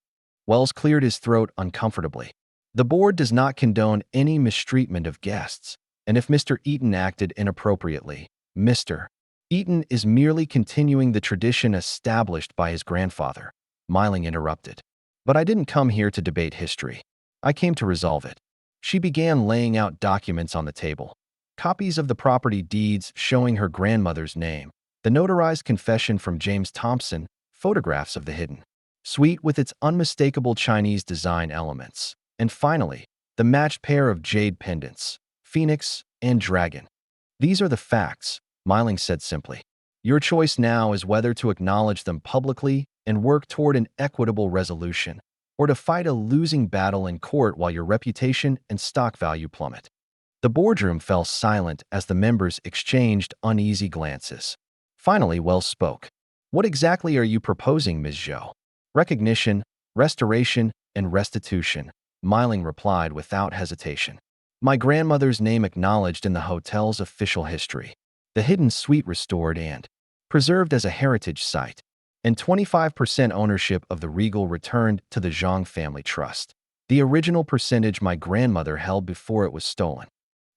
Wells cleared his throat uncomfortably. The board does not condone any mistreatment of guests, and if Mr. Eaton acted inappropriately, Mr. Eaton is merely continuing the tradition established by his grandfather. Miling interrupted. But I didn't come here to debate history. I came to resolve it. She began laying out documents on the table. Copies of the property deeds showing her grandmother's name, the notarized confession from James Thompson, photographs of the hidden suite with its unmistakable Chinese design elements, and finally, the matched pair of jade pendants, phoenix and dragon. These are the facts, Miling said simply. Your choice now is whether to acknowledge them publicly and work toward an equitable resolution, or to fight a losing battle in court while your reputation and stock value plummet. The boardroom fell silent as the members exchanged uneasy glances. Finally, Wells spoke. What exactly are you proposing, Ms. Liu? Recognition, restoration, and restitution, Miling replied without hesitation. My grandmother's name acknowledged in the hotel's official history, the hidden suite restored and preserved as a heritage site, and 25% ownership of the Regal returned to the Zhang family trust, the original percentage my grandmother held before it was stolen.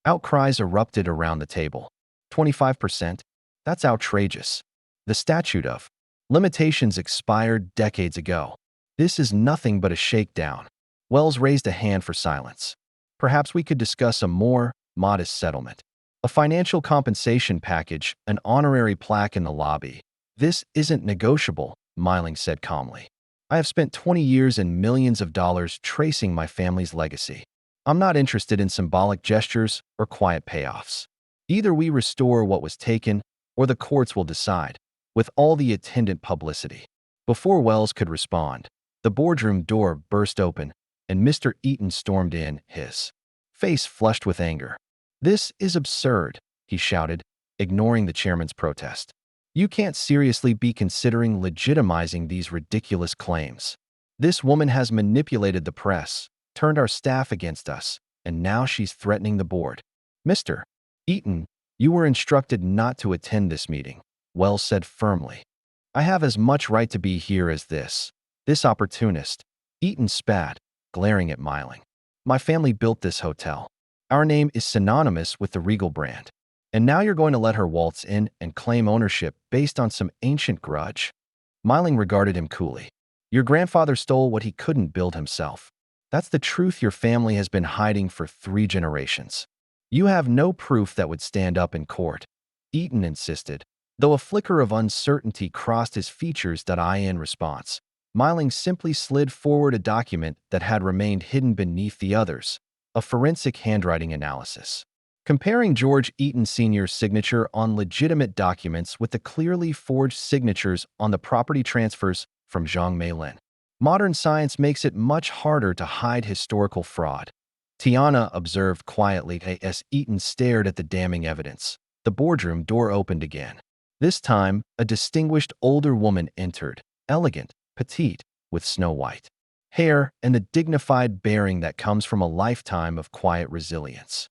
Outcries erupted around the table. 25%? That's outrageous. The statute of limitations expired decades ago. This is nothing but a shakedown. Wells raised a hand for silence. Perhaps we could discuss a more modest settlement. A financial compensation package, an honorary plaque in the lobby. This isn't negotiable, Miling said calmly. I have spent 20 years and millions of dollars tracing my family's legacy. I'm not interested in symbolic gestures or quiet payoffs. Either we restore what was taken, or the courts will decide, with all the attendant publicity. Before Wells could respond, the boardroom door burst open, and Mr. Eaton stormed in, his face flushed with anger. This is absurd, he shouted, ignoring the chairman's protest. You can't seriously be considering legitimizing these ridiculous claims. This woman has manipulated the press, turned our staff against us, and now she's threatening the board. Mr. Eaton, you were instructed not to attend this meeting, Wells said firmly. I have as much right to be here as this opportunist. Eaton spat, glaring at Miling. My family built this hotel. Our name is synonymous with the Regal brand. And now you're going to let her waltz in and claim ownership based on some ancient grudge. Miling regarded him coolly. Your grandfather stole what he couldn't build himself. That's the truth your family has been hiding for 3 generations. You have no proof that would stand up in court, Eaton insisted, though a flicker of uncertainty crossed his features. In response, Miling simply slid forward a document that had remained hidden beneath the others, a forensic handwriting analysis. Comparing George Eaton Sr.'s signature on legitimate documents with the clearly forged signatures on the property transfers from Zhang Meilin. Modern science makes it much harder to hide historical fraud. Tiana observed quietly as Eaton stared at the damning evidence. The boardroom door opened again. This time, a distinguished older woman entered, elegant, petite, with snow-white hair and the dignified bearing that comes from a lifetime of quiet resilience.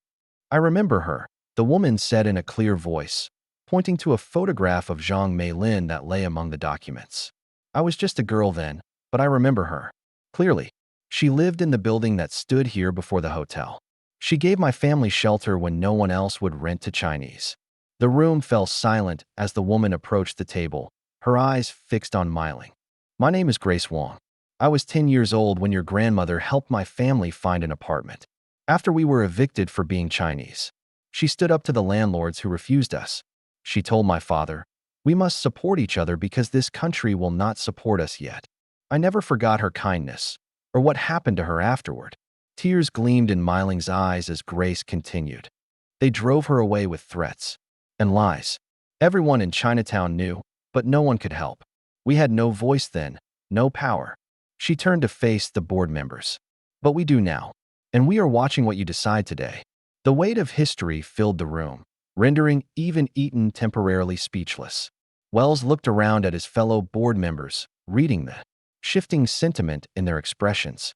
I remember her, the woman said in a clear voice, pointing to a photograph of Zhang Meilin that lay among the documents. I was just a girl then, but I remember her. Clearly, she lived in the building that stood here before the hotel. She gave my family shelter when no one else would rent to Chinese. The room fell silent as the woman approached the table, her eyes fixed on Miling. My name is Grace Wong. I was 10 years old when your grandmother helped my family find an apartment. After we were evicted for being Chinese, she stood up to the landlords who refused us. She told my father, "We must support each other because this country will not support us yet." I never forgot her kindness, or what happened to her afterward. Tears gleamed in Miling's eyes as Grace continued. They drove her away with threats and lies. Everyone in Chinatown knew, but no one could help. We had no voice then, no power. She turned to face the board members. But we do now, and we are watching what you decide today. The weight of history filled the room, rendering even Eaton temporarily speechless. Wells looked around at his fellow board members, reading the shifting sentiment in their expressions.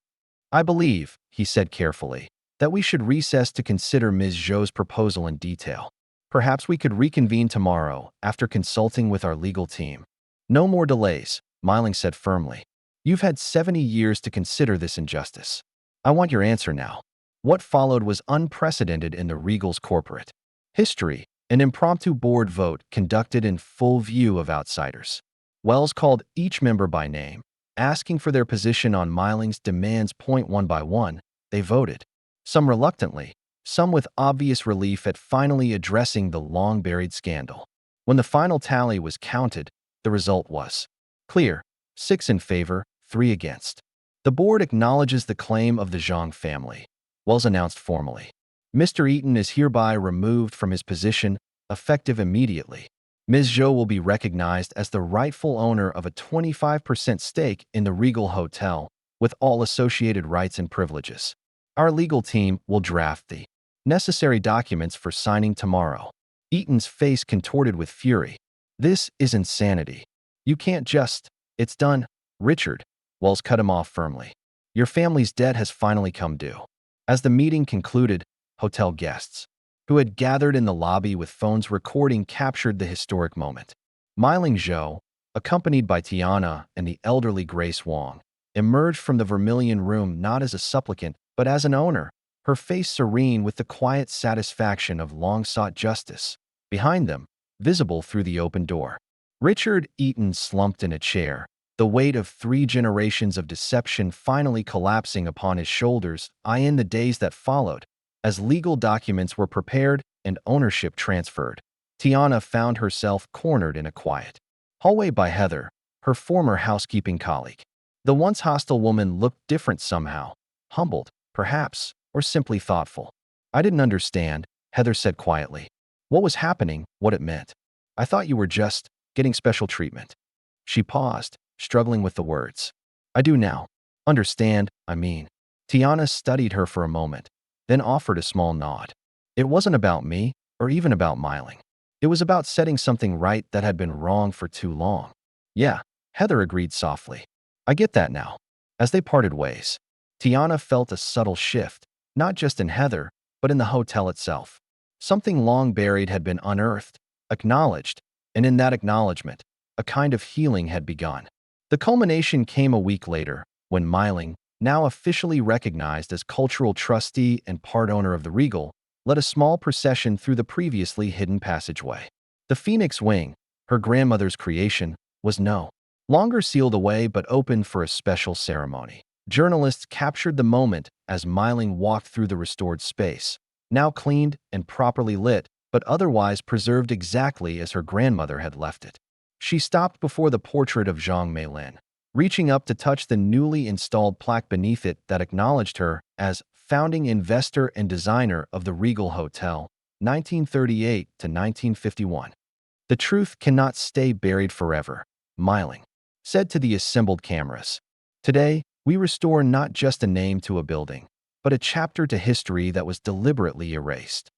"I believe," he said carefully, "that we should recess to consider Ms. Zhou's proposal in detail. Perhaps we could reconvene tomorrow after consulting with our legal team." "No more delays," Miling said firmly. "You've had 70 years to consider this injustice. I want your answer now." What followed was unprecedented in the Regal's corporate history, an impromptu board vote conducted in full view of outsiders. Wells called each member by name, asking for their position on Miling's demands. One by one, they voted, some reluctantly, some with obvious relief at finally addressing the long-buried scandal. When the final tally was counted, the result was clear: 6 in favor, 3 against. "The board acknowledges the claim of the Zhang family," Wells announced formally. "Mr. Eaton is hereby removed from his position, effective immediately. Ms. Zhou will be recognized as the rightful owner of a 25% stake in the Regal Hotel, with all associated rights and privileges. Our legal team will draft the necessary documents for signing tomorrow." Eaton's face contorted with fury. "This is insanity. You can't just— It's done, Richard," Wells cut him off firmly. "Your family's debt has finally come due." As the meeting concluded, hotel guests, who had gathered in the lobby with phones recording, captured the historic moment. Miling Zhou, accompanied by Tiana and the elderly Grace Wong, emerged from the vermilion room not as a supplicant, but as an owner, her face serene with the quiet satisfaction of long-sought justice. Behind them, visible through the open door, Richard Eaton slumped in a chair, the weight of 3 generations of deception finally collapsing upon his shoulders. In the days that followed, as legal documents were prepared and ownership transferred, Tiana found herself cornered in a quiet hallway by Heather, her former housekeeping colleague. The once hostile woman looked different somehow, humbled, perhaps, or simply thoughtful. "I didn't understand," Heather said quietly. "What was happening, what it meant. I thought you were just getting special treatment." She paused, struggling with the words. "I do now. Understand, I mean." Tiana studied her for a moment, then offered a small nod. "It wasn't about me, or even about Miling. It was about setting something right that had been wrong for too long." "Yeah," Heather agreed softly. "I get that now." As they parted ways, Tiana felt a subtle shift, not just in Heather, but in the hotel itself. Something long buried had been unearthed, acknowledged, and in that acknowledgement, a kind of healing had begun. The culmination came a week later, when Miling, now officially recognized as cultural trustee and part owner of the Regal, led a small procession through the previously hidden passageway. The Phoenix Wing, her grandmother's creation, was no longer sealed away but opened for a special ceremony. Journalists captured the moment as Miling walked through the restored space, now cleaned and properly lit, but otherwise preserved exactly as her grandmother had left it. She stopped before the portrait of Zhang Meilin, reaching up to touch the newly installed plaque beneath it that acknowledged her as founding investor and designer of the Regal Hotel, 1938 to 1951. "The truth cannot stay buried forever," Miling said to the assembled cameras. "Today, we restore not just a name to a building, but a chapter to history that was deliberately erased."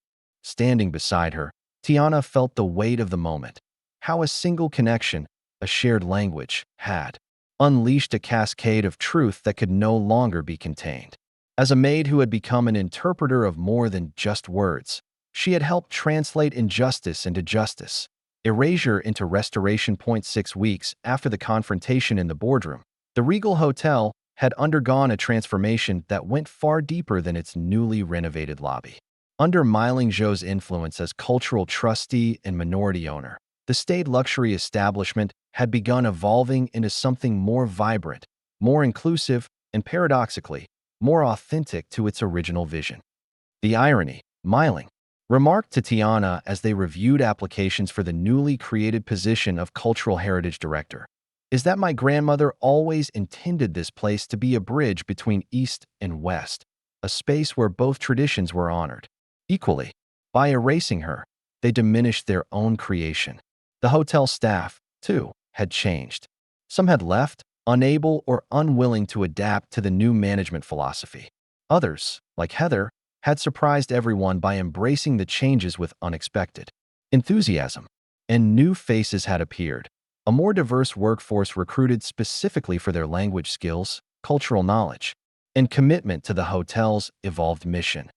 Standing beside her, Tiana felt the weight of the moment. How a single connection, a shared language, had unleashed a cascade of truth that could no longer be contained. As a maid who had become an interpreter of more than just words, she had helped translate injustice into justice, erasure into restoration. 6 weeks after the confrontation in the boardroom, the Regal Hotel had undergone a transformation that went far deeper than its newly renovated lobby. Under Meiling Zhou's influence as cultural trustee and minority owner, the staid luxury establishment had begun evolving into something more vibrant, more inclusive, and paradoxically, more authentic to its original vision. The irony, Meiling remarked to Tiana as they reviewed applications for the newly created position of Cultural Heritage Director, is that my grandmother always intended this place to be a bridge between East and West, a space where both traditions were honored. Equally, by erasing her, they diminished their own creation. The hotel staff, too, had changed. Some had left, unable or unwilling to adapt to the new management philosophy. Others, like Heather, had surprised everyone by embracing the changes with unexpected enthusiasm. And new faces had appeared, a more diverse workforce recruited specifically for their language skills, cultural knowledge, and commitment to the hotel's evolved mission.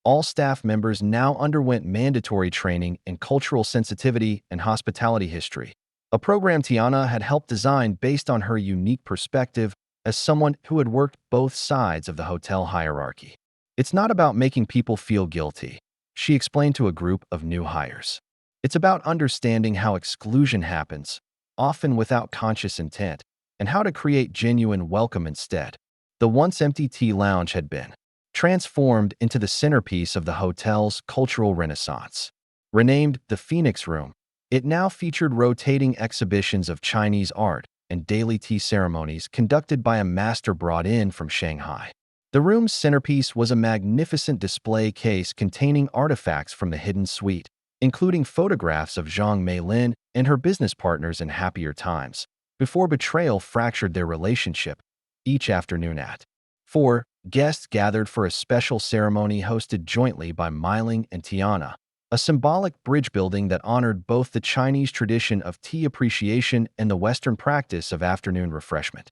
All staff members now underwent mandatory training in cultural sensitivity and hospitality history, a program Tiana had helped design based on her unique perspective as someone who had worked both sides of the hotel hierarchy. It's not about making people feel guilty, she explained to a group of new hires. It's about understanding how exclusion happens, often without conscious intent, and how to create genuine welcome instead. The once empty tea lounge had been transformed into the centerpiece of the hotel's cultural renaissance. Renamed the Phoenix Room, it now featured rotating exhibitions of Chinese art and daily tea ceremonies conducted by a master brought in from Shanghai. The room's centerpiece was a magnificent display case containing artifacts from the hidden suite, including photographs of Zhang Meilin and her business partners in happier times, before betrayal fractured their relationship. Each afternoon at 4, guests gathered for a special ceremony hosted jointly by Meiling and Tiana, a symbolic bridge building that honored both the Chinese tradition of tea appreciation and the Western practice of afternoon refreshment.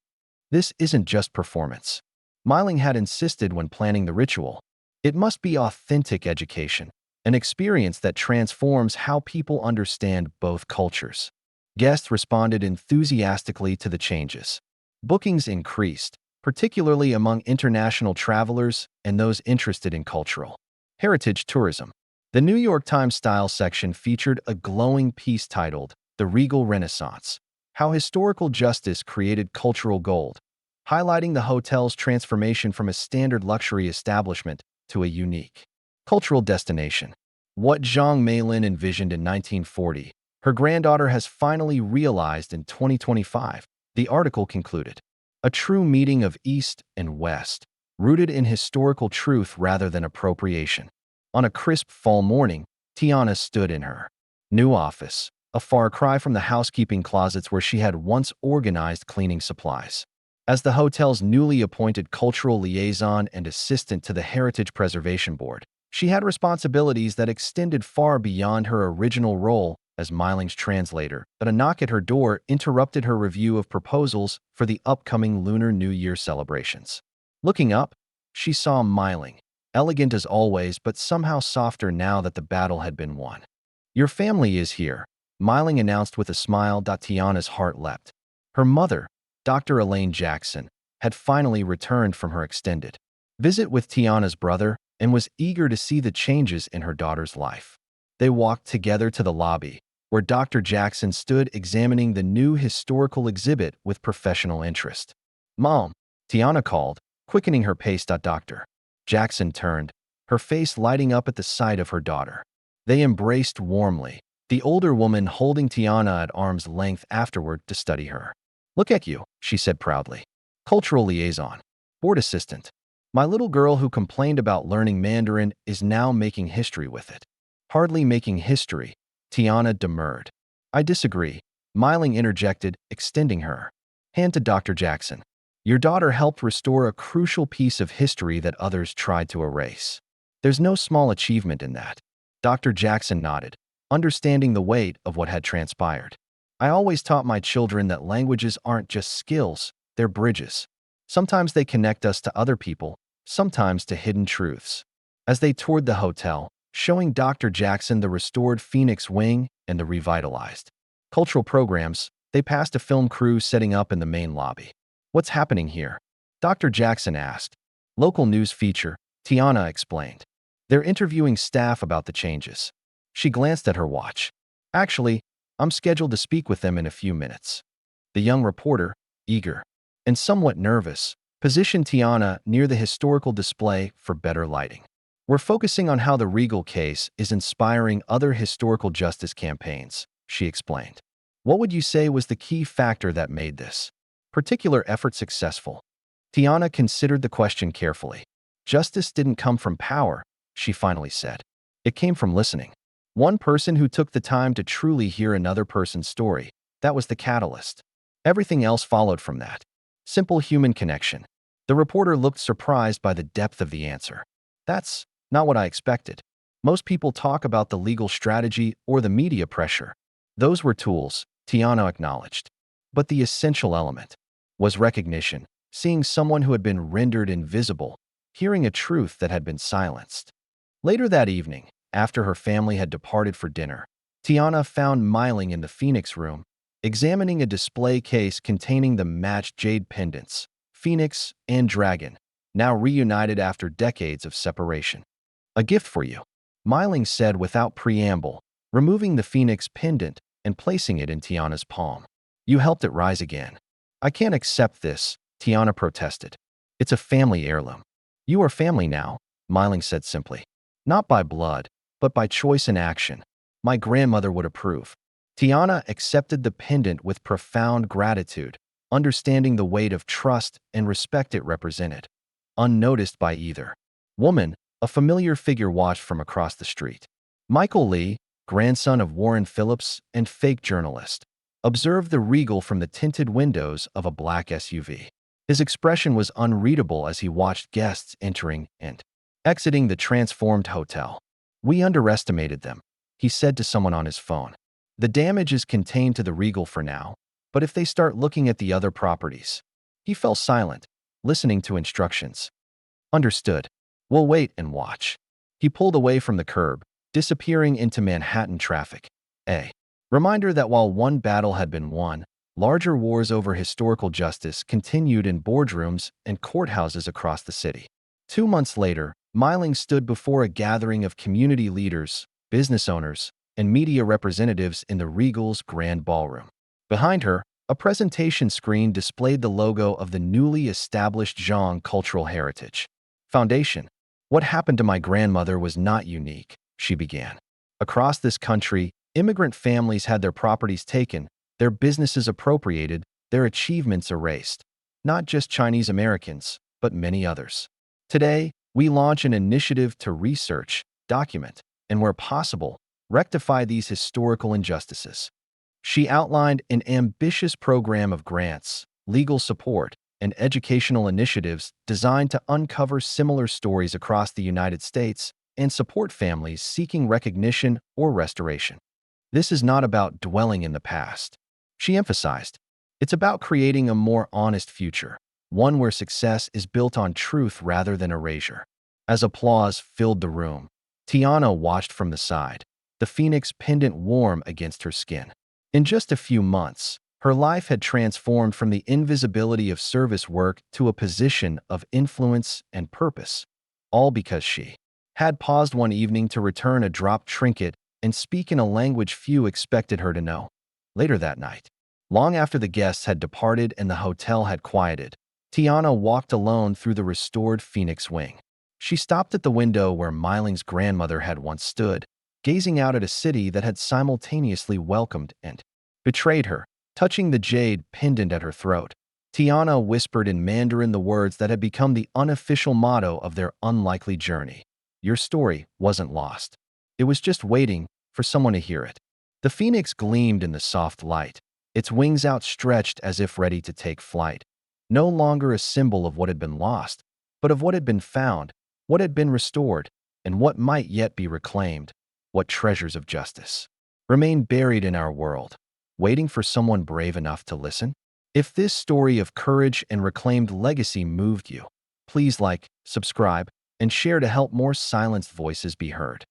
This isn't just performance, Meiling had insisted when planning the ritual. It must be authentic education, an experience that transforms how people understand both cultures. Guests responded enthusiastically to the changes. Bookings increased, particularly among international travelers and those interested in cultural heritage tourism. The New York Times Style section featured a glowing piece titled The Regal Renaissance: How Historical Justice Created Cultural Gold, highlighting the hotel's transformation from a standard luxury establishment to a unique cultural destination. What Zhang Meilin envisioned in 1940, her granddaughter has finally realized in 2025, the article concluded. A true meeting of East and West, rooted in historical truth rather than appropriation. On a crisp fall morning, Tiana stood in her new office, a far cry from the housekeeping closets where she had once organized cleaning supplies. As the hotel's newly appointed cultural liaison and assistant to the Heritage Preservation Board, she had responsibilities that extended far beyond her original role as Meiling's translator, but a knock at her door interrupted her review of proposals for the upcoming Lunar New Year celebrations. Looking up, she saw Meiling, elegant as always but somehow softer now that the battle had been won. "Your family is here," Meiling announced with a smile. Tiana's heart leapt. Her mother, Dr. Elaine Jackson, had finally returned from her extended visit with Tiana's brother and was eager to see the changes in her daughter's life. They walked together to the lobby, where Dr. Jackson stood examining the new historical exhibit with professional interest. "Mom," Tiana called, quickening her pace. Dr. Jackson turned, her face lighting up at the sight of her daughter. They embraced warmly, the older woman holding Tiana at arm's length afterward to study her. "Look at you," she said proudly. "Cultural liaison, board assistant. My little girl who complained about learning Mandarin is now making history with it." "Hardly making history," Tiana demurred. "I disagree," Meiling interjected, extending her hand to Dr. Jackson. "Your daughter helped restore a crucial piece of history that others tried to erase. There's no small achievement in that." Dr. Jackson nodded, understanding the weight of what had transpired. "I always taught my children that languages aren't just skills, they're bridges. Sometimes they connect us to other people, sometimes to hidden truths." As they toured the hotel, showing Dr. Jackson the restored Phoenix Wing and the revitalized cultural programs, they passed a film crew setting up in the main lobby. "What's happening here?" Dr. Jackson asked. "Local news feature," Tiana explained. They're interviewing staff about the changes. She glanced at her watch. Actually, I'm scheduled to speak with them in a few minutes. The young reporter, eager and somewhat nervous, positioned Tiana near the historical display for better lighting. We're focusing on how the Regal case is inspiring other historical justice campaigns, she explained. What would you say was the key factor that made this particular effort successful? Tiana considered the question carefully. Justice didn't come from power, she finally said. It came from listening. One person who took the time to truly hear another person's story. That was the catalyst. Everything else followed from that. Simple human connection. The reporter looked surprised by the depth of the answer. That's not what I expected. Most people talk about the legal strategy or the media pressure. Those were tools, Tiana acknowledged. But the essential element was recognition, seeing someone who had been rendered invisible, hearing a truth that had been silenced. Later that evening, after her family had departed for dinner, Tiana found Milling in the Phoenix room, examining a display case containing the matched jade pendants, Phoenix and Dragon, now reunited after decades of separation. A gift for you, Milling said without preamble, removing the Phoenix pendant and placing it in Tiana's palm. You helped it rise again. I can't accept this, Tiana protested. It's a family heirloom. You are family now, Milling said simply. Not by blood, but by choice and action. My grandmother would approve. Tiana accepted the pendant with profound gratitude, understanding the weight of trust and respect it represented. Unnoticed by either woman, a familiar figure watched from across the street. Michael Lee, grandson of Warren Phillips and fake journalist, observed the Regal from the tinted windows of a black SUV. His expression was unreadable as he watched guests entering and exiting the transformed hotel. We underestimated them, he said to someone on his phone. The damage is contained to the Regal for now, but if they start looking at the other properties. He fell silent, listening to instructions. Understood. We'll wait and watch. He pulled away from the curb, disappearing into Manhattan traffic. A reminder that while one battle had been won, larger wars over historical justice continued in boardrooms and courthouses across the city. 2 months later, Milling stood before a gathering of community leaders, business owners, and media representatives in the Regal's grand ballroom. Behind her, a presentation screen displayed the logo of the newly established Zhang Cultural Heritage Foundation. What happened to my grandmother was not unique, she began. Across this country, immigrant families had their properties taken, their businesses appropriated, their achievements erased. Not just Chinese Americans, but many others. Today, we launch an initiative to research, document, and where possible, rectify these historical injustices. She outlined an ambitious program of grants, legal support, and educational initiatives designed to uncover similar stories across the United States and support families seeking recognition or restoration. This is not about dwelling in the past, she emphasized. It's about creating a more honest future, one where success is built on truth rather than erasure. As applause filled the room, Tiana watched from the side, the Phoenix pendant warm against her skin. In just a few months, her life had transformed from the invisibility of service work to a position of influence and purpose, all because she had paused one evening to return a dropped trinket and speak in a language few expected her to know. Later that night, long after the guests had departed and the hotel had quieted, Tiana walked alone through the restored Phoenix wing. She stopped at the window where Milling's grandmother had once stood, gazing out at a city that had simultaneously welcomed and betrayed her. Touching the jade pendant at her throat, Tiana whispered in Mandarin the words that had become the unofficial motto of their unlikely journey. Your story wasn't lost. It was just waiting for someone to hear it. The phoenix gleamed in the soft light, its wings outstretched as if ready to take flight. No longer a symbol of what had been lost, but of what had been found, what had been restored, and what might yet be reclaimed, what treasures of justice remain buried in our world, waiting for someone brave enough to listen? If this story of courage and reclaimed legacy moved you, please like, subscribe, and share to help more silenced voices be heard.